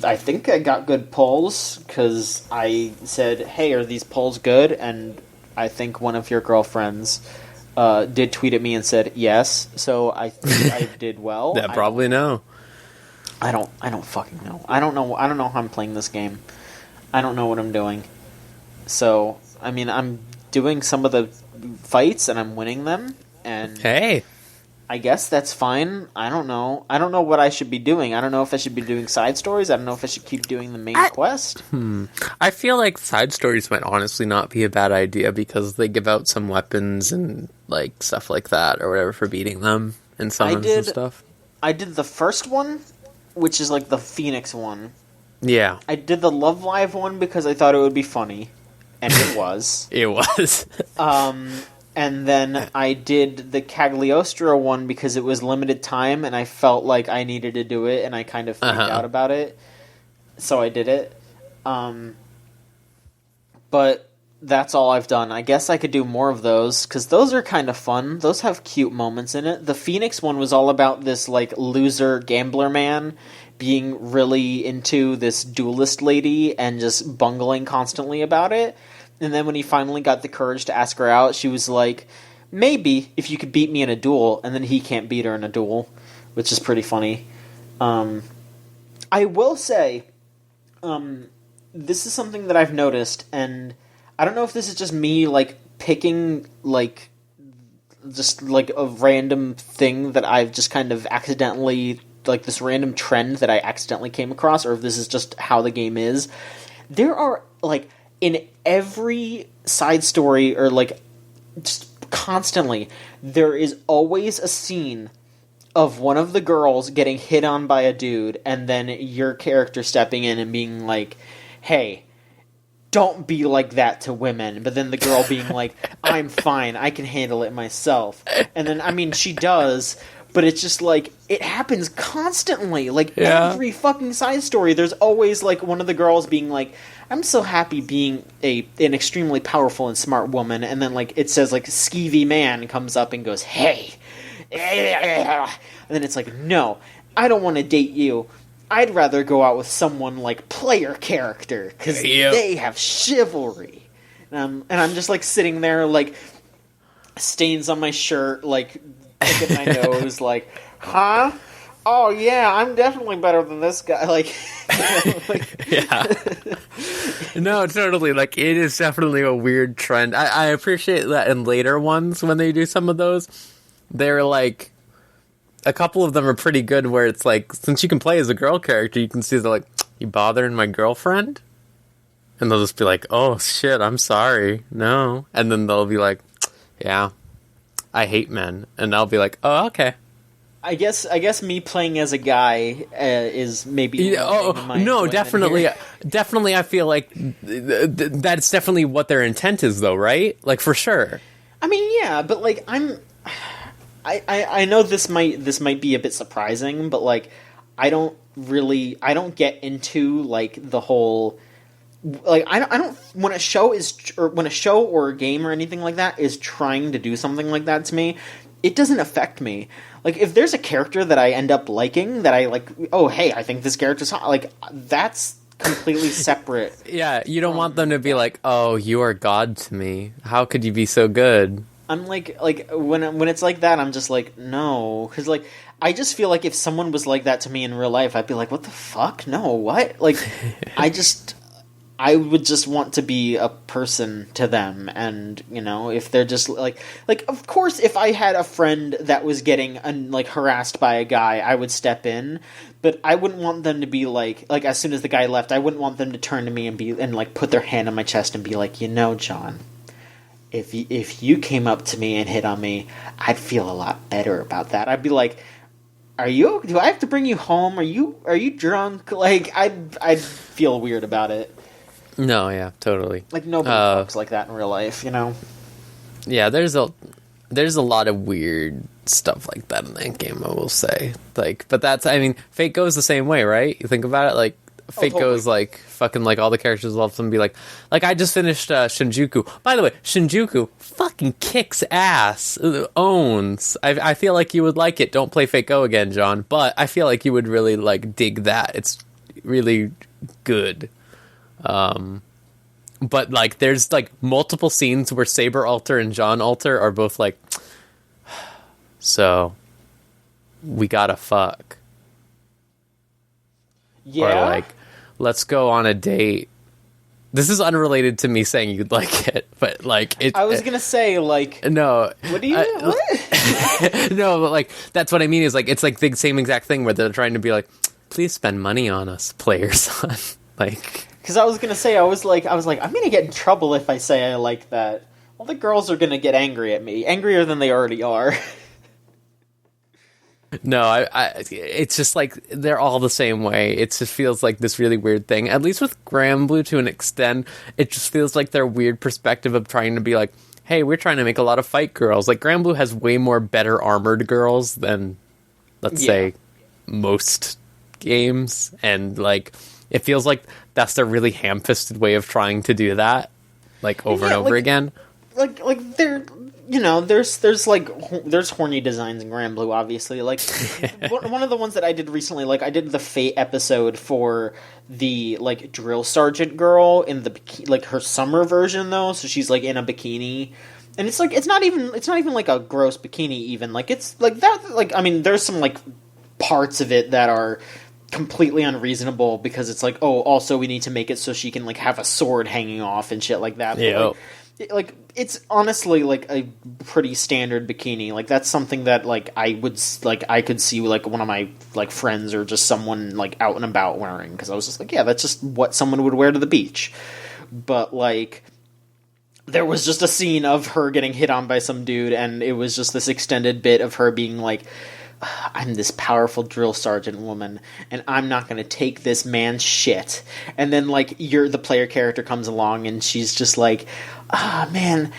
I got good polls because I said, "Hey, are these polls good?" And I think one of your girlfriends did tweet at me and said yes. So I think I did well. That probably no. I don't fucking know. I don't know how I'm playing this game. I don't know what I'm doing. So I mean, I'm doing some of the fights and I'm winning them. And hey, I guess that's fine. I don't know. I don't know what I should be doing. I don't know if I should be doing side stories. I don't know if I should keep doing the main quest. I feel like side stories might honestly not be a bad idea because they give out some weapons and like stuff like that or whatever for beating them and summons and stuff. I did the first one, which is like the Phoenix one. Yeah. I did the Love Live one because I thought it would be funny. And it was. It was. And then I did the Cagliostro one because it was limited time, and I felt like I needed to do it, and I kind of freaked out about it. So I did it. But that's all I've done. I guess I could do more of those, because those are kind of fun. Those have cute moments in it. The Phoenix one was all about this, like, loser gambler man being really into this duelist lady and just bungling constantly about it. And then when he finally got the courage to ask her out, she was like, maybe, if you could beat me in a duel. And then he can't beat her in a duel, which is pretty funny. I will say, this is something that I've noticed, and I don't know if this is just me, like, picking, like, just, like, a random thing that I've just kind of accidentally, like, this random trend that I accidentally came across, or if this is just how the game is. There are, like, in every side story, or, like, just constantly, there is always a scene of one of the girls getting hit on by a dude, and then your character stepping in and being like, hey, don't be like that to women. But then the girl being like, I'm fine, I can handle it myself. And then, I mean, she does, but it's just like, it happens constantly. Like, every fucking side story, there's always, like, one of the girls being like, I'm so happy being an extremely powerful and smart woman. And then, like, it says, like, skeevy man comes up and goes, hey. And then it's like, no, I don't want to date you. I'd rather go out with someone like player character, because they have chivalry. And I'm just, like, sitting there, like, stains on my shirt, like, picking my nose, like, huh? Oh, yeah, I'm definitely better than this guy. Like, you know, like yeah. No, totally. Like, it is definitely a weird trend. I appreciate that in later ones when they do some of those. They're, like, a couple of them are pretty good where it's like, since you can play as a girl character, you can see they're like, you bothering my girlfriend? And they'll just be like, oh, shit, I'm sorry. No. And then they'll be like, yeah, I hate men. And I'll be like, oh, okay. I guess me playing as a guy is maybe... no, definitely. Definitely, I feel like that's definitely what their intent is, though, right? Like, for sure. I mean, yeah, but, like, I know this might be a bit surprising, but, like, I don't get into, like, the whole, like, I don't when a show or a game or anything like that is trying to do something like that to me, it doesn't affect me. Like, if there's a character that I end up liking, that I like, oh, hey, I think this character's hot, like, that's completely separate. Yeah, you don't want them to be like, oh, you are God to me. How could you be so good? I'm like when it's like that, I'm just like, no, because, like, I just feel like if someone was like that to me in real life, I'd be like, what the fuck? No, what? Like, I would just want to be a person to them, and, you know, if they're just like, of course, if I had a friend that was getting like harassed by a guy, I would step in, but I wouldn't want them to be like as soon as the guy left, I wouldn't want them to turn to me and like put their hand on my chest and be like, you know, John, if you came up to me and hit on me, I'd feel a lot better about that. I'd be like, do I have to bring you home? Are you drunk? Like, I'd feel weird about it. No, yeah, totally. Like, nobody talks like that in real life, you know? Yeah, there's a lot of weird stuff like that in that game, I will say. Like, but that's, I mean, Fate goes the same way, right? You think about it, like, Fate goes, like, fucking, like, all the characters will often be like, I just finished Shinjuku. By the way, Shinjuku fucking kicks ass. Owns. I feel like you would like it. Don't play Fate Go again, John. But I feel like you would really, like, dig that. It's really good. But, like, there's, like, multiple scenes where Saber Alter and John Alter are both like, so, we gotta fuck. Yeah? Or, like, let's go on a date. This is unrelated to me saying you'd like it, but, like, it... I was gonna say, like... No. What do you... what? No, but, like, that's what I mean is, like, it's, like, the same exact thing where they're trying to be like, please spend money on us, player son. Like... Because I was gonna say, I was like, I'm gonna get in trouble if I say I like that. Well, the girls are gonna get angry at me. Angrier than they already are. No, I it's just like they're all the same way. It just feels like this really weird thing. At least with Granblue, to an extent, it just feels like their weird perspective of trying to be like, hey, we're trying to make a lot of fight girls. Like, Granblue has way more better armored girls than, let's say, most games. And, like, it feels like that's a really ham-fisted way of trying to do that, like, over and over again. Like, there... there's horny designs in Granblue, obviously. Like, one of the ones that I did recently, like, I did the Fate episode for the, like, drill sergeant girl in the, like, her summer version, though, so she's, like, in a bikini. And it's, like, it's not even, like, a gross bikini, even. Like, it's, like, that, like, I mean, there's some, like, parts of it that are completely unreasonable, because it's like, oh, also we need to make it so she can, like, have a sword hanging off and shit like that. Yeah. Like, it's honestly, like, a pretty standard bikini. Like, that's something that, like, I could see, like, one of my, like, friends or just someone, like, out and about wearing. Because I was just like, yeah, that's just what someone would wear to the beach. But, like, there was just a scene of her getting hit on by some dude, and it was just this extended bit of her being like, I'm this powerful drill sergeant woman, and I'm not going to take this man's shit. And then, like, the player character comes along, and she's just like, man,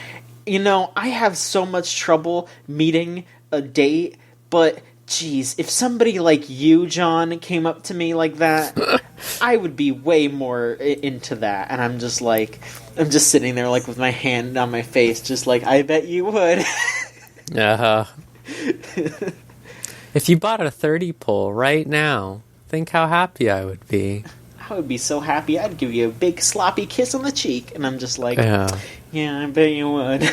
I have so much trouble meeting a date, but, geez, if somebody like you, John, came up to me like that, I would be way more into that. And I'm just sitting there, like, with my hand on my face, just like, I bet you would. Uh-huh. If you bought a 30 pull right now, think how happy I would be. I would be so happy. I'd give you a big sloppy kiss on the cheek. And I'm just like, yeah, I bet you would.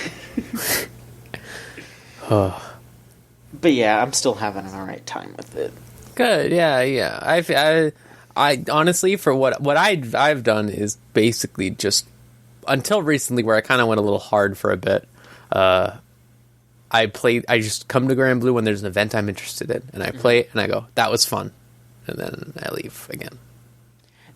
But yeah, I'm still having an alright time with it. Good, yeah. I honestly, for what I've done is basically just, until recently where I kind of went a little hard for a bit, I just come to Granblue when there's an event I'm interested in, and I play it, and I go, that was fun, and then I leave again.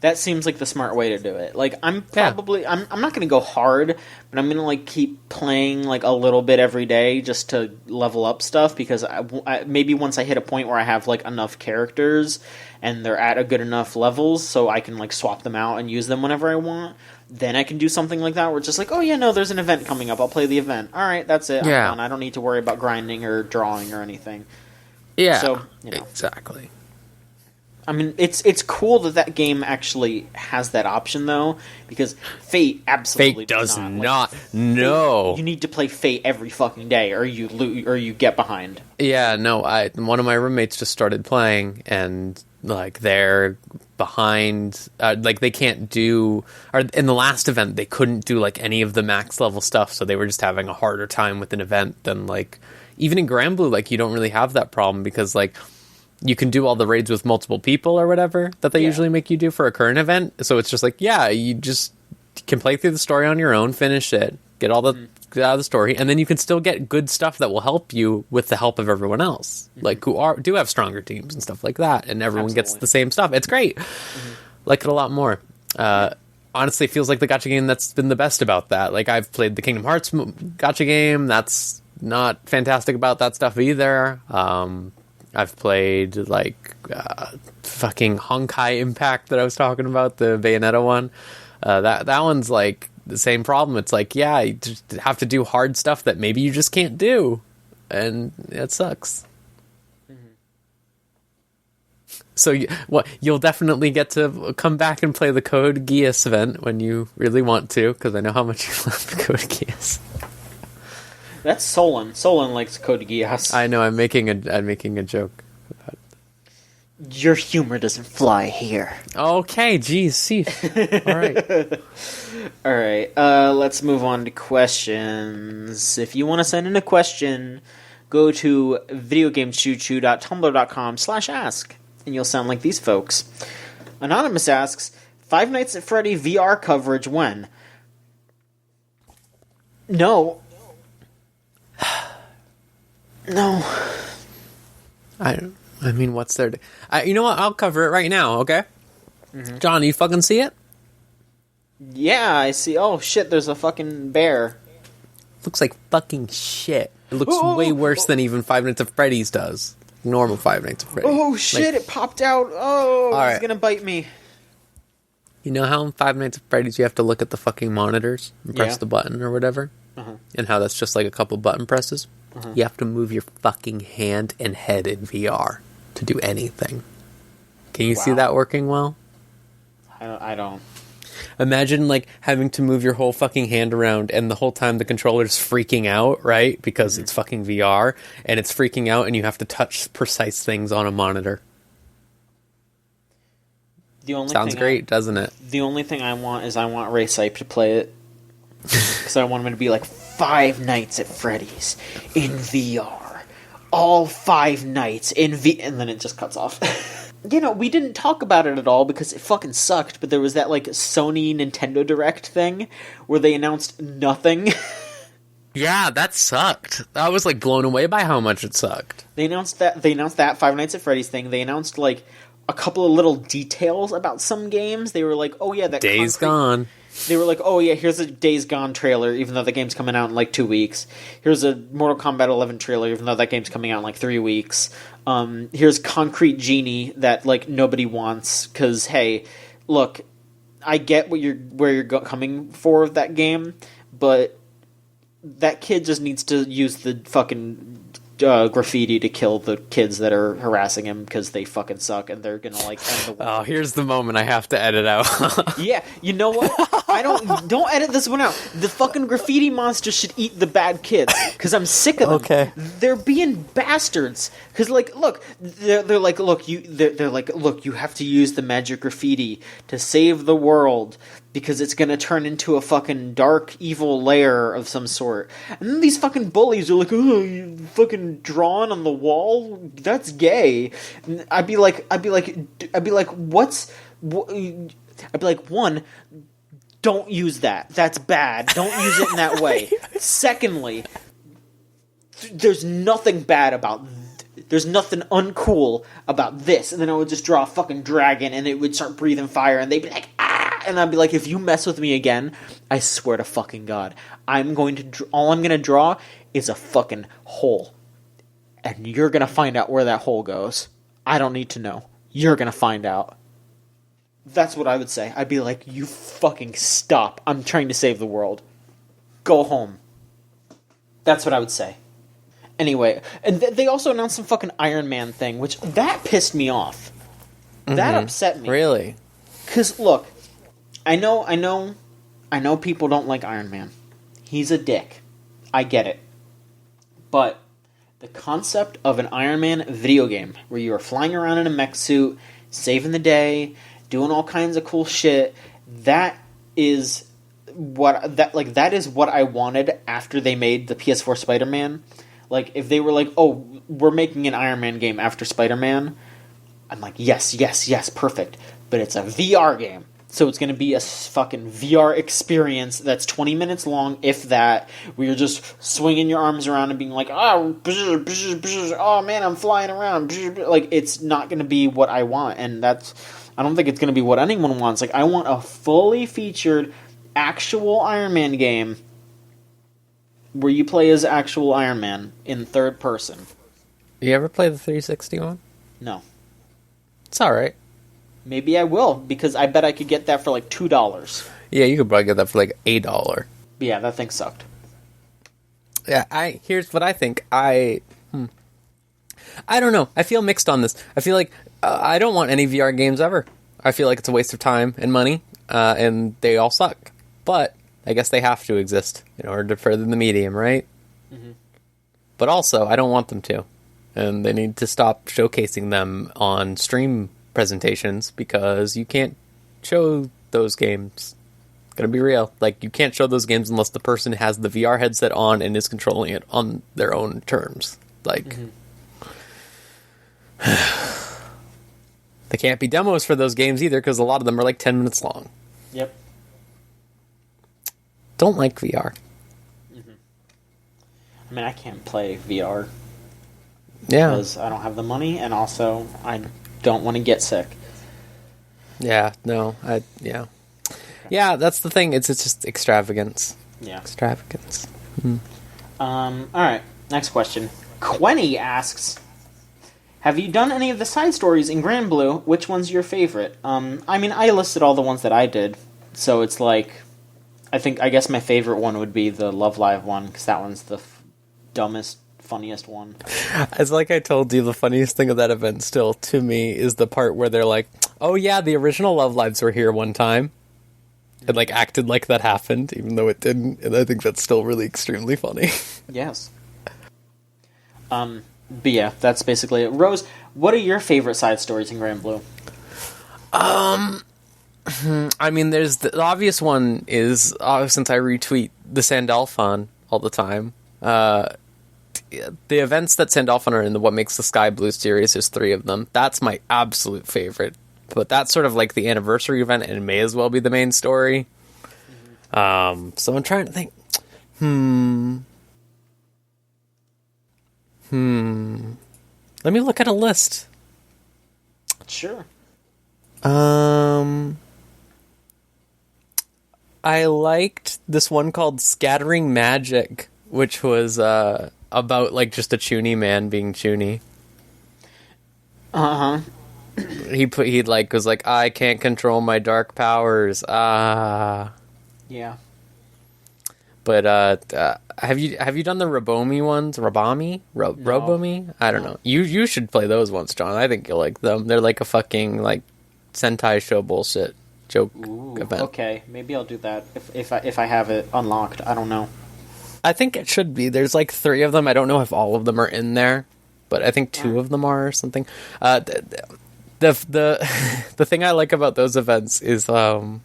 That seems like the smart way to do it. Like, I'm not going to go hard, but I'm going to, like, keep playing, like, a little bit every day just to level up stuff, because I maybe once I hit a point where I have, like, enough characters, and they're at a good enough levels, so I can, like, swap them out and use them whenever I want, then I can do something like that where it's just like, oh yeah, no, there's an event coming up, I'll play the event. Alright, that's it, I'm done. I don't need to worry about grinding or drawing or anything. Yeah, so, exactly. I mean, it's cool that game actually has that option, though, because Fate absolutely does not. Like, no. You need to play Fate every fucking day, or you get behind. Yeah, no, one of my roommates just started playing, and, like, they're behind, like, they can't do, or in the last event, they couldn't do, like, any of the max level stuff, so they were just having a harder time with an event than, like, even in Granblue, like, you don't really have that problem, because, like, you can do all the raids with multiple people or whatever that they usually make you do for a current event, so it's just like, yeah, you just can play through the story on your own, finish it, get all the get out of the story, and then you can still get good stuff that will help you with the help of everyone else, like who do have stronger teams and stuff like that, and everyone gets the same stuff. It's great. Like it a lot more. Honestly, it feels like the gacha game that's been the best about that. Like, I've played the Kingdom Hearts gacha game. That's not fantastic about that stuff either. I've played, like, fucking Honkai Impact that I was talking about, the Bayonetta one. That one's, like, the same problem. It's like, yeah, you just have to do hard stuff that maybe you just can't do. And it sucks. So, you'll definitely get to come back and play the Code Geass event when you really want to, because I know how much you love the Code Geass. That's Solon. Solon likes Code Geass. I know. I'm making a joke about it. Your humor doesn't fly here. Okay, geez, see. All right. All right. Let's move on to questions. If you want to send in a question, go to videogamechuchu.tumblr.com/ask, and you'll sound like these folks. Anonymous asks, Five Nights at Freddy VR coverage when? No. No. I mean, what's there to... you know what? I'll cover it right now, okay? John, you fucking see it? Yeah, I see. Oh, shit, there's a fucking bear. Looks like fucking shit. It looks way worse than even Five Nights at Freddy's does. Normal Five Nights at Freddy's. Oh, shit, it popped out. Oh, right. It's gonna bite me. You know how in Five Nights at Freddy's you have to look at the fucking monitors and press the button or whatever? and how that's just like a couple button presses. You have to move your fucking hand and head in VR to do anything. Can you see that working well? I don't. Imagine, like, having to move your whole fucking hand around, and the whole time the controller's freaking out, right? Because it's fucking VR, and it's freaking out, and you have to touch precise things on a monitor. Sounds great, doesn't it? The only thing I want is Ray Sype to play it. Because I want him to be like, 5 Nights at Freddy's in VR. All 5 nights in VR. And then it just cuts off. We didn't talk about it at all because it fucking sucked, but there was that, like, Sony Nintendo Direct thing where they announced nothing. Yeah, that sucked. I was, like, blown away by how much it sucked. They announced that 5 Nights at Freddy's thing. They announced, like, a couple of little details about some games. They were like, oh yeah, that Days Gone. They were like, oh yeah, here's a Days Gone trailer, even though the game's coming out in like 2 weeks. Here's a Mortal Kombat 11 trailer, even though that game's coming out in like 3 weeks. Here's Concrete Genie that like nobody wants, because hey, look, I get where you're coming for with that game, but that kid just needs to use the fucking graffiti to kill the kids that are harassing him because they fucking suck and they're gonna like end the world. Oh, here's the moment I have to edit out. Yeah, you know what? Don't edit this one out. The fucking graffiti monster should eat the bad kids because I'm sick of them. Okay, they're being bastards. Because like, look, they're like, look, you have to use the magic graffiti to save the world because it's gonna turn into a fucking dark, evil lair of some sort. And then these fucking bullies are like, oh, you fucking drawn on the wall? That's gay. And I'd be like, one, don't use that. That's bad. Don't use it in that way. Secondly, there's nothing bad about there's nothing uncool about this. And then I would just draw a fucking dragon and it would start breathing fire and they'd be like, ah! And I'd be like, if you mess with me again, I swear to fucking God, all I'm going to draw is a fucking hole. And you're going to find out where that hole goes. I don't need to know. You're going to find out. That's what I would say. I'd be like, you fucking stop. I'm trying to save the world. Go home. That's what I would say. Anyway, and they also announced some fucking Iron Man thing, which that pissed me off. That upset me. Really? Because, look, I know people don't like Iron Man. He's a dick. I get it. But the concept of an Iron Man video game where you are flying around in a mech suit, saving the day, doing all kinds of cool shit, that is what I wanted after they made the PS4 Spider-Man. Like, if they were like, oh, we're making an Iron Man game after Spider-Man, I'm like, yes, perfect. But it's a VR game. So it's going to be a fucking VR experience that's 20 minutes long, if that, where you're just swinging your arms around and being like, oh man, I'm flying around. Like, it's not going to be what I want. And I don't think it's going to be what anyone wants. Like, I want a fully featured actual Iron Man game where you play as actual Iron Man in third person. You ever play the 360 one? No. It's alright. Maybe I will, because I bet I could get that for like $2. Yeah, you could probably get that for like $1. Yeah, that thing sucked. Yeah, here's what I think. I don't know. I feel mixed on this. I feel like I don't want any VR games ever. I feel like it's a waste of time and money, and they all suck. But I guess they have to exist in order to further the medium, right? Mm-hmm. But also, I don't want them to. And they need to stop showcasing them on stream presentations because you can't show those games. Gotta be real. Like, you can't show those games unless the person has the VR headset on and is controlling it on their own terms. Like, they can't be demos for those games either because a lot of them are like 10 minutes long. Yep. Don't like VR. I mean, I can't play VR. Yeah. Because I don't have the money, and also I don't want to get sick. Yeah, no, yeah. Okay. Yeah, that's the thing. It's just extravagance. Yeah. Extravagance. Alright, next question. Quenny asks, have you done any of the side stories in Grand Blue? Which one's your favorite? I mean, I listed all the ones that I did, so it's like, I guess my favorite one would be the Love Live one, because that one's the dumbest, funniest one. As like I told you, the funniest thing of that event still, to me, is the part where they're like, oh yeah, the original Love Lives were here one time. And like acted like that happened, even though it didn't. And I think that's still really extremely funny. Yes. But yeah, that's basically it. Rose, what are your favorite side stories in Grand Blue? I mean, there's the obvious one is, since I retweet the Sandalphon all the time, the events that Sandalphon are in, What Makes the Sky Blue series, there's 3 of them. That's my absolute favorite. But that's sort of like the anniversary event, and it may as well be the main story. So I'm trying to think. Let me look at a list. Sure. I liked this one called Scattering Magic, which was about like just a Chuny man being Chuny. He was like, I can't control my dark powers. Yeah. But have you done the Robomi ones? Robomi? Robomi? I don't know. You should play those ones, John. I think you'll like them. They're like a fucking like Sentai show bullshit joke event. Okay, maybe I'll do that if I have it unlocked. I don't know. I think it should be. There's like 3 of them. I don't know if all of them are in there, but I think 2 of them are or something. The thing I like about those events is the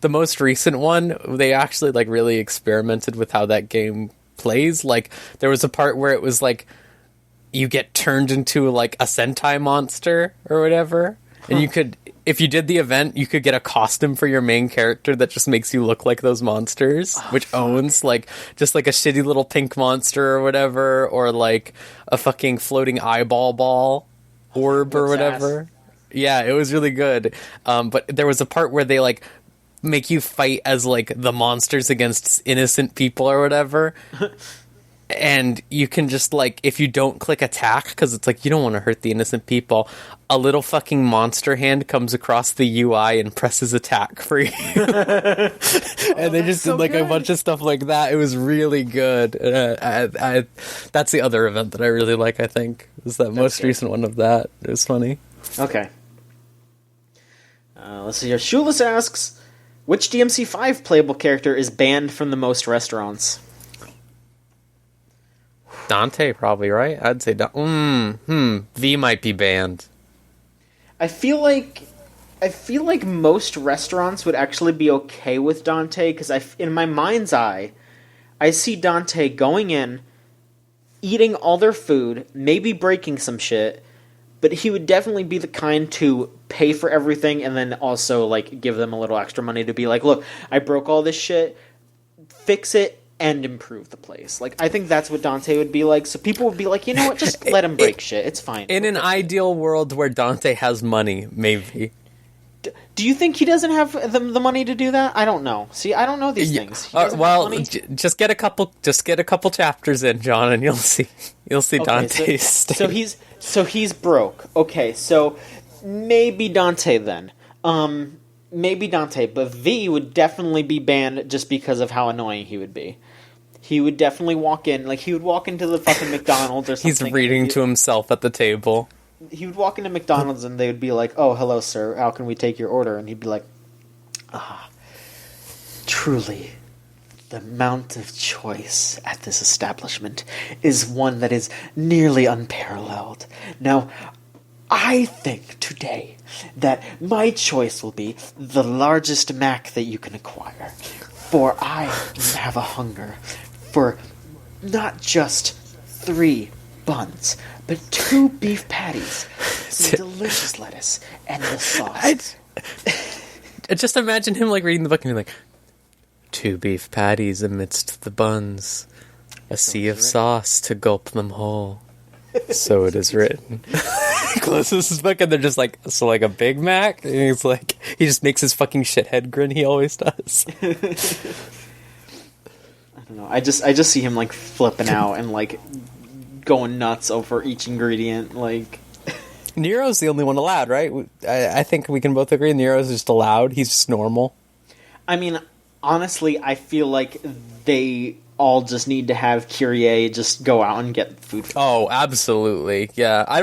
most recent one, they actually like really experimented with how that game plays. Like there was a part where it was like you get turned into like a Sentai monster or whatever, and you could, if you did the event, you could get a costume for your main character that just makes you look like those monsters, which owns like just like a shitty little pink monster or whatever, or like a fucking floating eyeball ball orb or whatever. Yeah, it was really good. But there was a part where they like make you fight as like the monsters against innocent people or whatever. And you can just like, if you don't click attack, because it's like you don't want to hurt the innocent people, a little fucking monster hand comes across the UI and presses attack for you. And they just did like a bunch of stuff like that. It was really good. That's the other event that I really like, I think, is that most recent one of that. It was funny. Okay. Let's see here. Shoeless asks, which DMC5 playable character is banned from the most restaurants? Dante, probably, right? I'd say V might be banned. I feel like most restaurants would actually be okay with Dante, because in my mind's eye, I see Dante going in, eating all their food, maybe breaking some shit, but he would definitely be the kind to pay for everything and then also like give them a little extra money to be like, look, I broke all this shit, fix it, and improve the place. Like, I think that's what Dante would be like. So people would be like, you know what, just let him break shit. It's fine. In an ideal world where Dante has money, maybe. Do you think he doesn't have the money to do that? I don't know. See, I don't know these things. Just get a couple chapters in, John, and you'll see okay, Dante's state. So he's broke. Okay, so maybe Dante then. Maybe Dante, but V would definitely be banned just because of how annoying he would be. He would definitely walk in, like he would walk into the fucking McDonald's or something. He's reading to himself at the table. He would walk into McDonald's and they would be like, "Oh, hello, sir. How can we take your order?" And he'd be like, truly, the amount of choice at this establishment is one that is nearly unparalleled. Now, I think today that my choice will be the largest Mac that you can acquire, for I have a hunger for not just 3 buns, but 2 beef patties, some delicious lettuce, and the sauce. I just imagine him like reading the book and being like, 2 beef patties amidst the buns, a sea of sauce to gulp them whole. So it is written. Closes his book and they're just like, so like a Big Mac? And he's like, he just makes his fucking shithead grin he always does. I don't know. I just see him like flipping out and like going nuts over each ingredient. Like, Nero's the only one allowed, right? I think we can both agree Nero's just allowed. He's just normal. I mean, honestly, I feel like they all just need to have Kyrie just go out and get food. Oh, absolutely. Yeah. I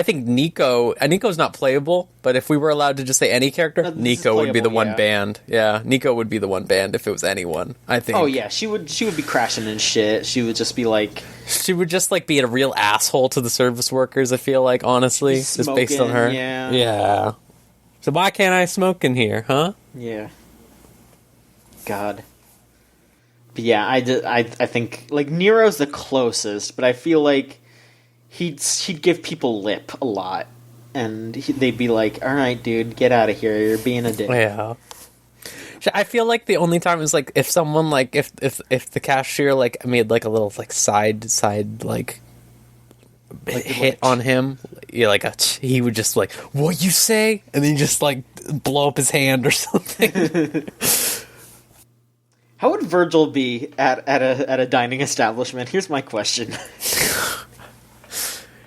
think Nico's not playable, but if we were allowed to just say any character, No, this is Nico would be the playable, one banned. Yeah, Nico would be the one banned if it was anyone, I think. Oh yeah, she would be crashing and shit. She would just be like... She would just, like, be a real asshole to the service workers, I feel like, honestly. Just based on her. Yeah. Yeah. So why can't I smoke in here, huh? Yeah. God. But yeah, I think, like, Nero's the closest, but I feel like he'd give people lip a lot. And they'd be like, alright, dude, get out of here, you're being a dick. Yeah. I feel like the only time is, like, if someone, like, if the cashier, like, made, like, a little, like, side, like hit on him, yeah, like, he would just, like, what you say? And then just, like, blow up his hand or something. How would Virgil be at a dining establishment? Here's my question.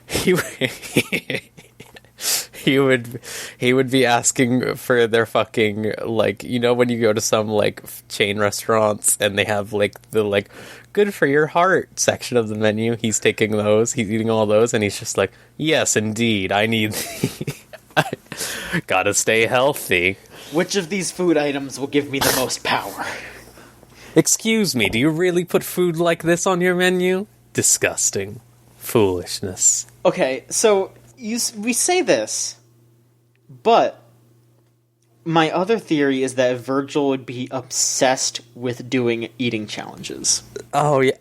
He would be asking for their fucking, like, you know, when you go to some, like, chain restaurants and they have, like, the, like, good for your heart section of the menu. He's taking those, he's eating all those, and he's just like, yes, indeed, I need gotta stay healthy. Which of these food items will give me the most power? Excuse me, do you really put food like this on your menu? Disgusting. Foolishness. Okay, so we say this, but my other theory is that Virgil would be obsessed with doing eating challenges. Oh, yeah.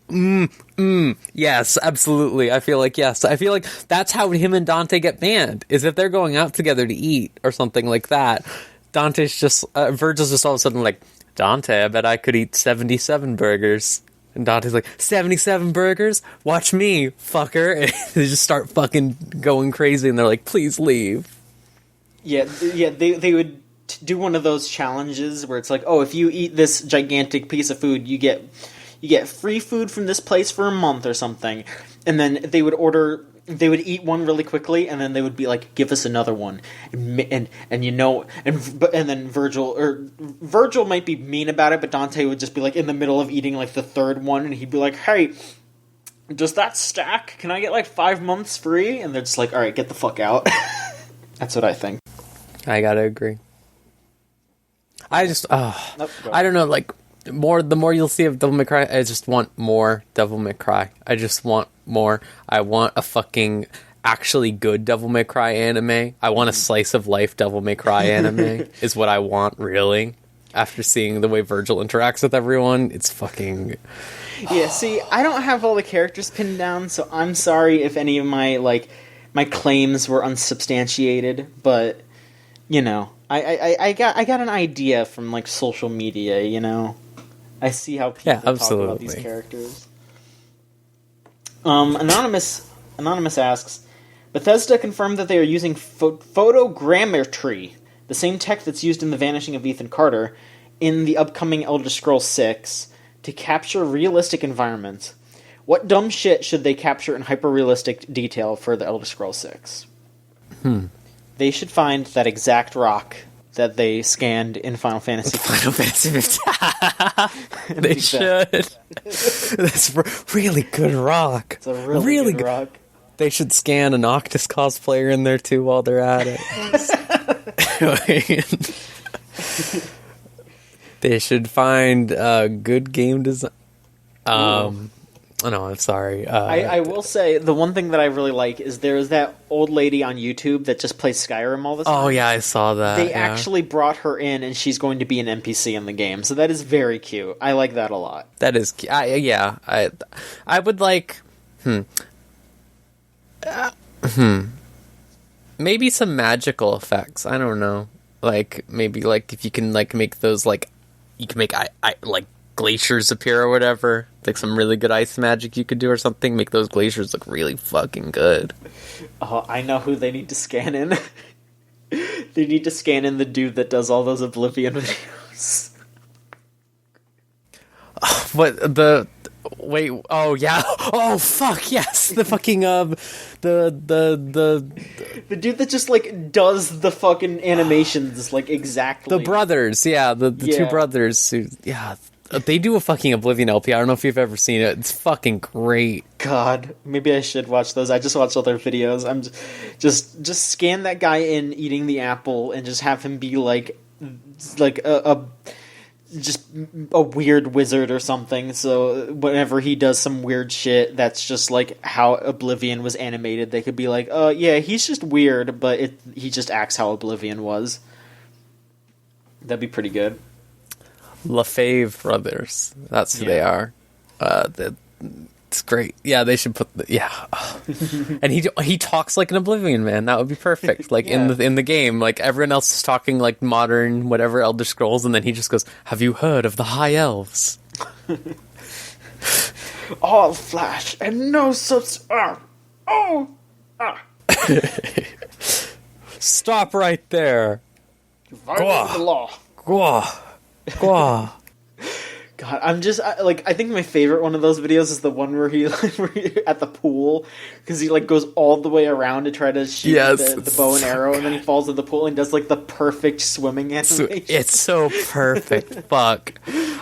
Yes, absolutely. I feel like, yes. I feel like that's how him and Dante get banned, is if they're going out together to eat or something like that. Dante's just, Virgil's just all of a sudden like, Dante, I bet I could eat 77 burgers. And Dante's like, 77 burgers? Watch me, fucker. And they just start fucking going crazy, and they're like, please leave. Yeah, they would do one of those challenges where it's like, oh, if you eat this gigantic piece of food, you get free food from this place for a month or something. And then they would eat one really quickly, and then they would be like, give us another one. And you know, and then Virgil might be mean about it, but Dante would just be like in the middle of eating like the third one, and he'd be like, hey, does that stack? Can I get like 5 months free? And they're just like, alright, get the fuck out. That's what I think. I gotta agree. I just, I don't know, like, the more you'll see of Devil May Cry, I just want more Devil May Cry. I just want more. I want a fucking actually good Devil May Cry anime. I want a slice of life Devil May Cry anime is what I want, really. After seeing the way Virgil interacts with everyone, it's fucking... Yeah, see, I don't have all the characters pinned down, so I'm sorry if any of my claims were unsubstantiated, but, you know, I got an idea from, like, social media, you know? I see how people talk about these characters. Anonymous asks, Bethesda confirmed that they are using photogrammetry, the same tech that's used in The Vanishing of Ethan Carter, in the upcoming Elder Scrolls 6 to capture realistic environments. What dumb shit should they capture in hyper-realistic detail for the Elder Scrolls 6? They should find that exact rock that they scanned in Final Fantasy. Final Fantasy 15. They should. That's a really good rock. It's a really good rock. They should scan an Octus cosplayer in there too while they're at it. They should find good game design. Oh, no, I'm sorry. I will say, the one thing that I really like is there's that old lady on YouTube that just plays Skyrim all the time. Oh, yeah, I saw that. They actually brought her in, and she's going to be an NPC in the game, so that is very cute. I like that a lot. That is cute. I would like... maybe some magical effects. I don't know. Like, maybe, like, if you can, like, make those, like... You can make, like, glaciers appear or whatever. Like some really good ice magic you could do or something. Make those glaciers look really fucking good. Oh, I know who they need to scan in. They need to scan in the dude that does all those Oblivion videos. What, the Wait, oh yeah, oh fuck yes, the fucking the dude that just like does the fucking animations like exactly. The brothers, yeah, the two brothers who, they do a fucking Oblivion LP. I don't know if you've ever seen it. It's fucking great. God, maybe I should watch those. I just watched all their videos. I'm just scan that guy in eating the apple and just have him be like a just a weird wizard or something. So whenever he does some weird shit, that's just like how Oblivion was animated. They could be like, yeah, he's just weird, but he just acts how Oblivion was. That'd be pretty good. LaFave brothers. That's who they are. It's great. Yeah, they should put and he talks like an Oblivion man. That would be perfect. Like in the game, like everyone else is talking like modern whatever Elder Scrolls, and then he just goes, "Have you heard of the High Elves?" All flash and no subs. Stop right there. Violated the law. Gwa. God, I think my favorite one of those videos is the one where he at the pool, because he like goes all the way around to try to shoot the bow and arrow, and then he falls in the pool and does like the perfect swimming animation. It's so perfect. Fuck.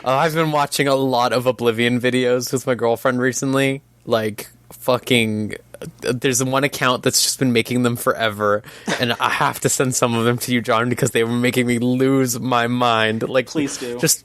I've been watching a lot of Oblivion videos with my girlfriend recently. Like fucking. There's one account that's just been making them forever, and I have to send some of them to you, John, because they were making me lose my mind. Like, please do. Just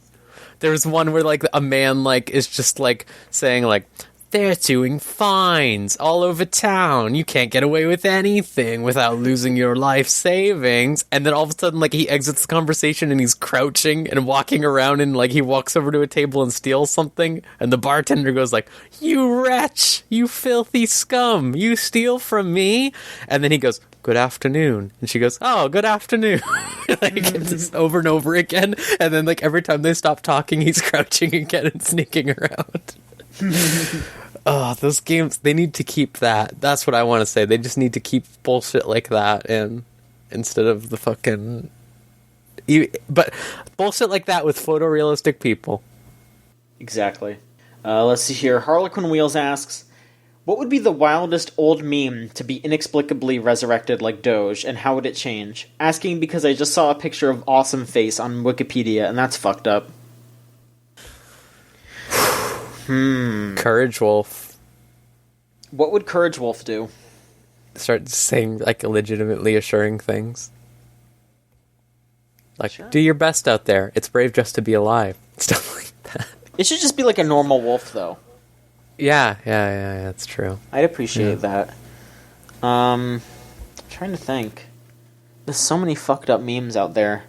there's one where like a man like is just like saying like, they're doing fines all over town. You can't get away with anything without losing your life savings. And then all of a sudden, like, he exits the conversation and he's crouching and walking around, and like he walks over to a table and steals something. And the bartender goes like, "You wretch, you filthy scum, you steal from me." And then he goes, "Good afternoon." And she goes, "Oh, good afternoon." Like, it's just over and over again. And then like every time they stop talking, he's crouching again and sneaking around. Oh, those games, they need to keep that. That's what I want to say. They just need to keep bullshit like that in instead of the fucking... But bullshit like that with photorealistic people. Exactly. Let's see here. Harlequin Wheels asks, what would be the wildest old meme to be inexplicably resurrected like Doge, and how would it change? Asking because I just saw a picture of Awesome Face on Wikipedia, and that's fucked up. Courage Wolf. What would Courage Wolf do? Start saying like legitimately assuring things. Like, sure. Do your best out there. It's brave just to be alive. Stuff like that. It should just be like a normal wolf, though. Yeah, that's true. I'd appreciate that. I'm trying to think. There's so many fucked up memes out there.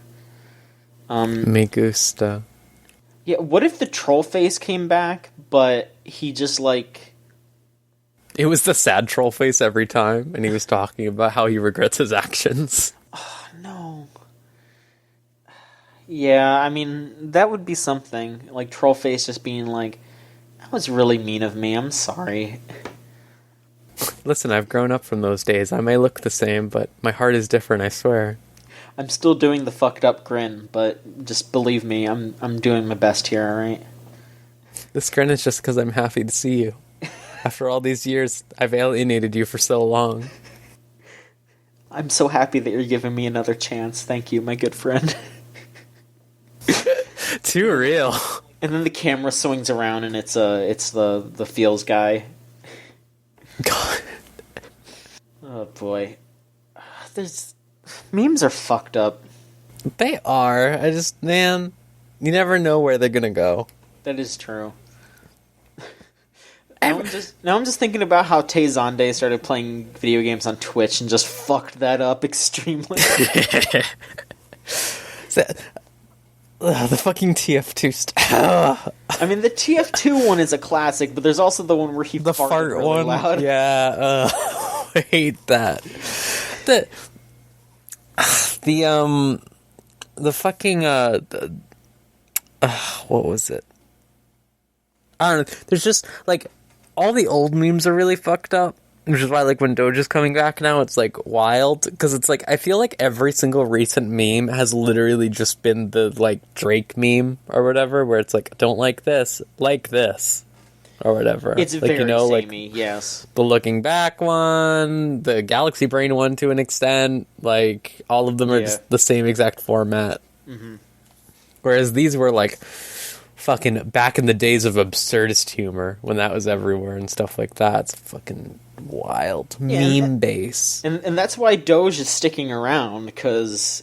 Me gusta. Yeah, what if the troll face came back, but he just, like... It was the sad troll face every time, and he was talking about how he regrets his actions. Oh, no. Yeah, I mean, that would be something. Like, troll face just being like, that was really mean of me, I'm sorry. Listen, I've grown up from those days. I may look the same, but my heart is different, I swear. I'm still doing the fucked up grin, but just believe me, I'm doing my best here, alright? This grin is just because I'm happy to see you. After all these years, I've alienated you for so long. I'm so happy that you're giving me another chance. Thank you, my good friend. Too real. And then the camera swings around and it's the feels guy. God. Oh boy. Memes are fucked up. They are. Man, you never know where they're gonna go. That is true. Now I'm just thinking about how Tay Zonde started playing video games on Twitch and just fucked that up extremely. The fucking TF2 stuff. I mean, the TF2 one is a classic, but there's also the one where he the farted fart really one. loud. Yeah, I hate that. The fucking what was it? I don't know. There's just like all the old memes are really fucked up, which is why like when Doge is coming back now, it's like wild because it's like I feel like every single recent meme has literally just been the like Drake meme or whatever, where it's like don't like this, or whatever. It's like, very like samey, yes. the Looking Back one, the Galaxy Brain one to an extent, like all of them are just the same exact format. Mm-hmm. Whereas these were like fucking back in the days of absurdist humor when that was everywhere and stuff like that. It's fucking wild. Meme base. And that's why Doge is sticking around, because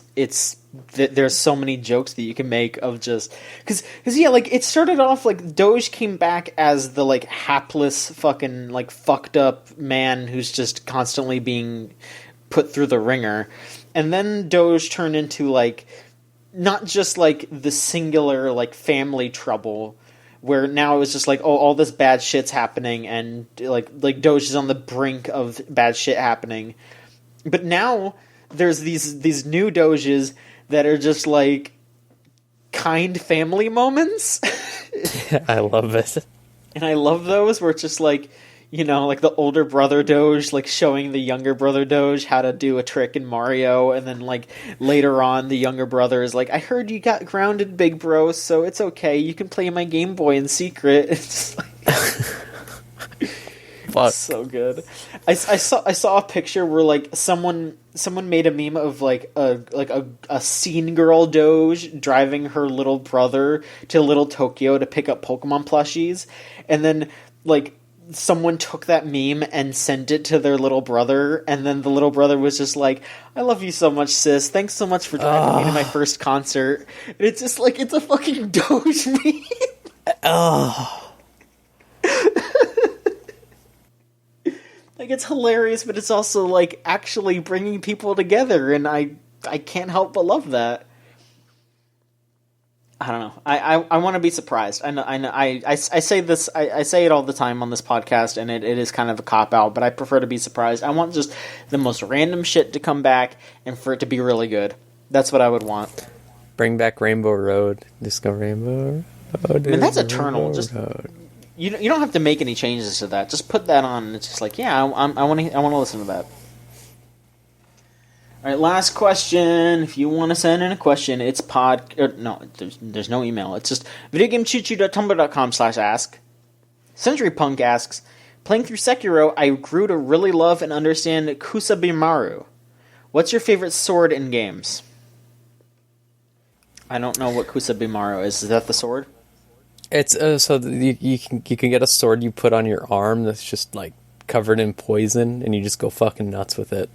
there's so many jokes that you can make of just... Because like, it started off, like, Doge came back as the, like, hapless fucking, like, fucked up man who's just constantly being put through the ringer. And then Doge turned into, like... not just, like, the singular, like, family trouble, where now it was just like, oh, all this bad shit's happening, and, like Doge is on the brink of bad shit happening. But now, there's these new Doges that are just, like, kind family moments. I love it. And I love those, where it's just, like, you know, like the older brother Doge, like, showing the younger brother Doge how to do a trick in Mario, and then, like, later on, the younger brother is like, I heard you got grounded, big bro, so it's okay, you can play my Game Boy in secret. It's like... It's so good. I saw a picture where, like, someone made a meme of, like a scene girl Doge driving her little brother to Little Tokyo to pick up Pokemon plushies, and then, like, someone took that meme and sent it to their little brother, and then the little brother was just like, I love you so much, sis. Thanks so much for driving me to my first concert. And it's just like, it's a fucking Doge meme. Like, it's hilarious, but it's also, like, actually bringing people together, and I can't help but love that. I don't know. I want to be surprised. I know. I say this. I say it all the time on this podcast, and it is kind of a cop out. But I prefer to be surprised. I want just the most random shit to come back, and for it to be really good. That's what I would want. Bring back Rainbow Road. Disco Rainbow Road. I mean, that's eternal. Just you don't have to make any changes to that. Just put that on, and it's just like, yeah, I want to listen to that. All right, last question. If you want to send in a question, it's there's no email. It's just videogamechoochoo.tumblr.com/ask. CenturyPunk asks, playing through Sekiro, I grew to really love and understand Kusabimaru. What's your favorite sword in games? I don't know what Kusabimaru is. Is that the sword? It's you can get a sword you put on your arm that's just, like, covered in poison, and you just go fucking nuts with it.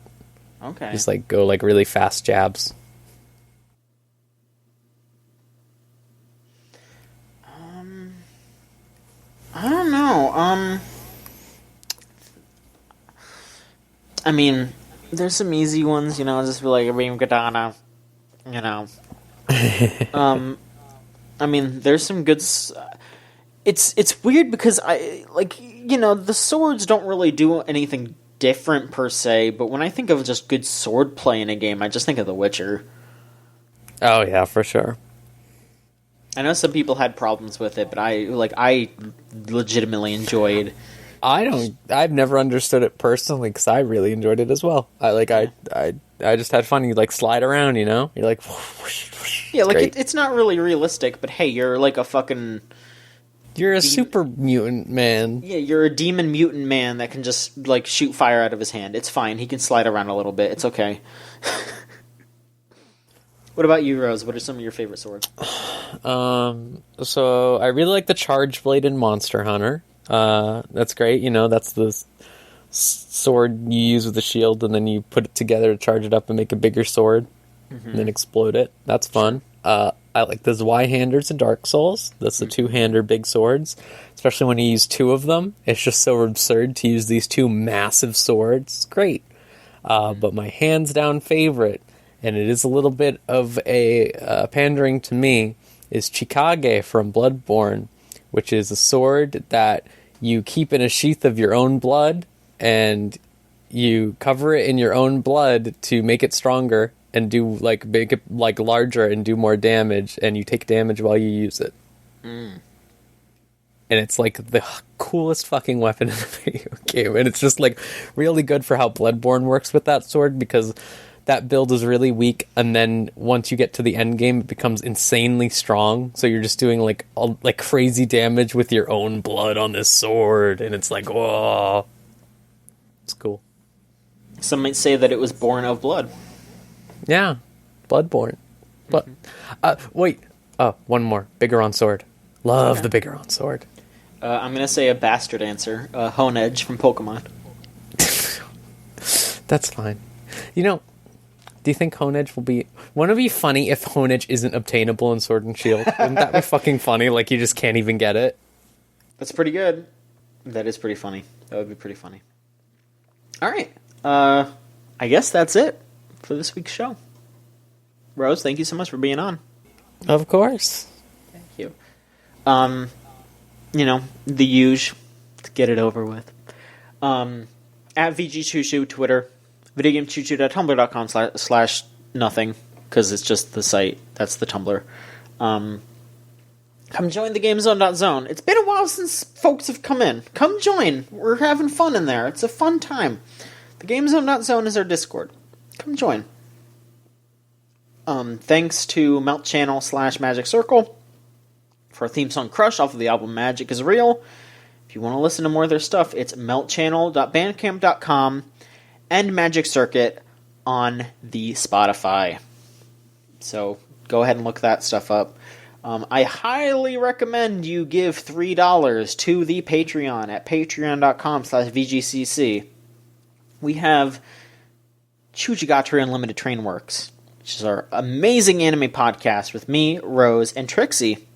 Okay. Just, like, go, like, really fast jabs. I don't know. I mean, there's some easy ones, you know, just be like a Beam Katana, you know. I mean, there's some good... It's weird because the swords don't really do anything different per se, but when I think of just good sword play in a game, I just think of The Witcher. Oh yeah, for sure. I know some people had problems with it, but I legitimately enjoyed. I've never understood it personally because I really enjoyed it as well. I just had fun. You, like, slide around, you know. You're like, whoosh, whoosh. Yeah, like it's not really realistic, but hey, you're like a fucking. You're a super mutant man. Yeah, you're a demon mutant man that can just, like, shoot fire out of his hand. It's fine. He can slide around a little bit. It's okay. What about you, Rose? What are some of your favorite swords? So I really like the Charge Blade in Monster Hunter. That's great. You know, that's the sword you use with the shield, and then you put it together to charge it up and make a bigger sword, and then explode it. That's fun. I like the Zweihanders in Dark Souls. That's the two-hander big swords. Especially when you use two of them. It's just so absurd to use these two massive swords. It's great. But my hands-down favorite, and it is a little bit of a pandering to me, is Chikage from Bloodborne, which is a sword that you keep in a sheath of your own blood, and you cover it in your own blood to make it stronger, and make it, like, larger and do more damage, and you take damage while you use it. And it's, like, the coolest fucking weapon in the video game, and it's just, like, really good for how Bloodborne works with that sword, because that build is really weak, and then once you get to the end game, it becomes insanely strong. So you're just doing like crazy damage with your own blood on this sword, and it's like, whoa, it's cool. Some might say that it was born of blood. Yeah, Bloodborne. But wait, one more. Biggoron sword. Love the Biggoron sword. I'm gonna say a bastard answer. Honedge from Pokemon. That's fine. You know, do you think Honedge will be... Wouldn't it be funny if Honedge isn't obtainable in Sword and Shield? Wouldn't that be fucking funny? Like, you just can't even get it? That's pretty good. That is pretty funny. That would be pretty funny. Alright. I guess that's it for this week's show. Rose, thank you so much for being on. Of course. Thank you. You know, the huge, to get it over with. At VGCC, Twitter, videogamechoochoo.tumblr.com/nothing, because it's just the site. That's the Tumblr. Come join the GameZone.zone. It's been a while since folks have come in. Come join. We're having fun in there. It's a fun time. The GameZone.zone is our Discord. Come join. Thanks to Melt Channel /Magic Circle for our theme song Crush off of the album Magic is Real. If you want to listen to more of their stuff, it's meltchannel.bandcamp.com and Magic Circuit on the Spotify. So go ahead and look that stuff up. I highly recommend you give $3 to the Patreon at patreon.com/VGCC. We have Chuchigatari Unlimited Train Works, which is our amazing anime podcast with me, Rose, and Trixie,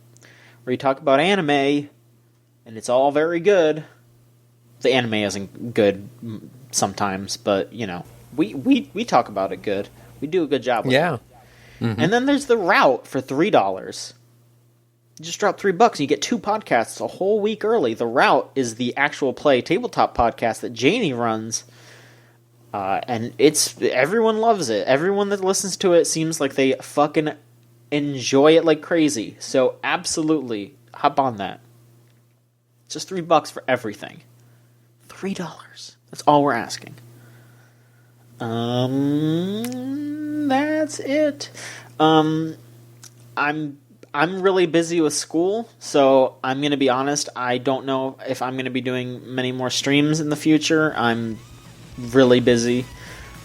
where we talk about anime, and it's all very good. The anime isn't good sometimes, but, you know, we talk about it good. We do a good job with it. Mm-hmm. And then there's The Route for $3. You just drop $3 and you get 2 podcasts a whole week early. The Route is the actual play tabletop podcast that Janie runs. And everyone loves it. Everyone that listens to it seems like they fucking enjoy it like crazy. So absolutely, hop on that. Just $3 for everything. $3. That's all we're asking. That's it. I'm really busy with school, so I'm gonna be honest. I don't know if I'm gonna be doing many more streams in the future. I'm really busy.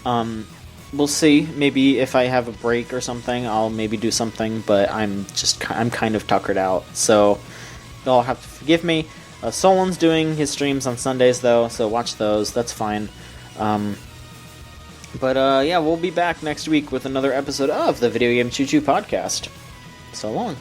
We'll see. Maybe if I have a break or something, I'll maybe do something. But I'm kind of tuckered out, so you'll have to forgive me. Solon's doing his streams on Sundays though, so watch those. That's fine. But yeah, we'll be back next week with another episode of the Video Game Choo Choo podcast. So long.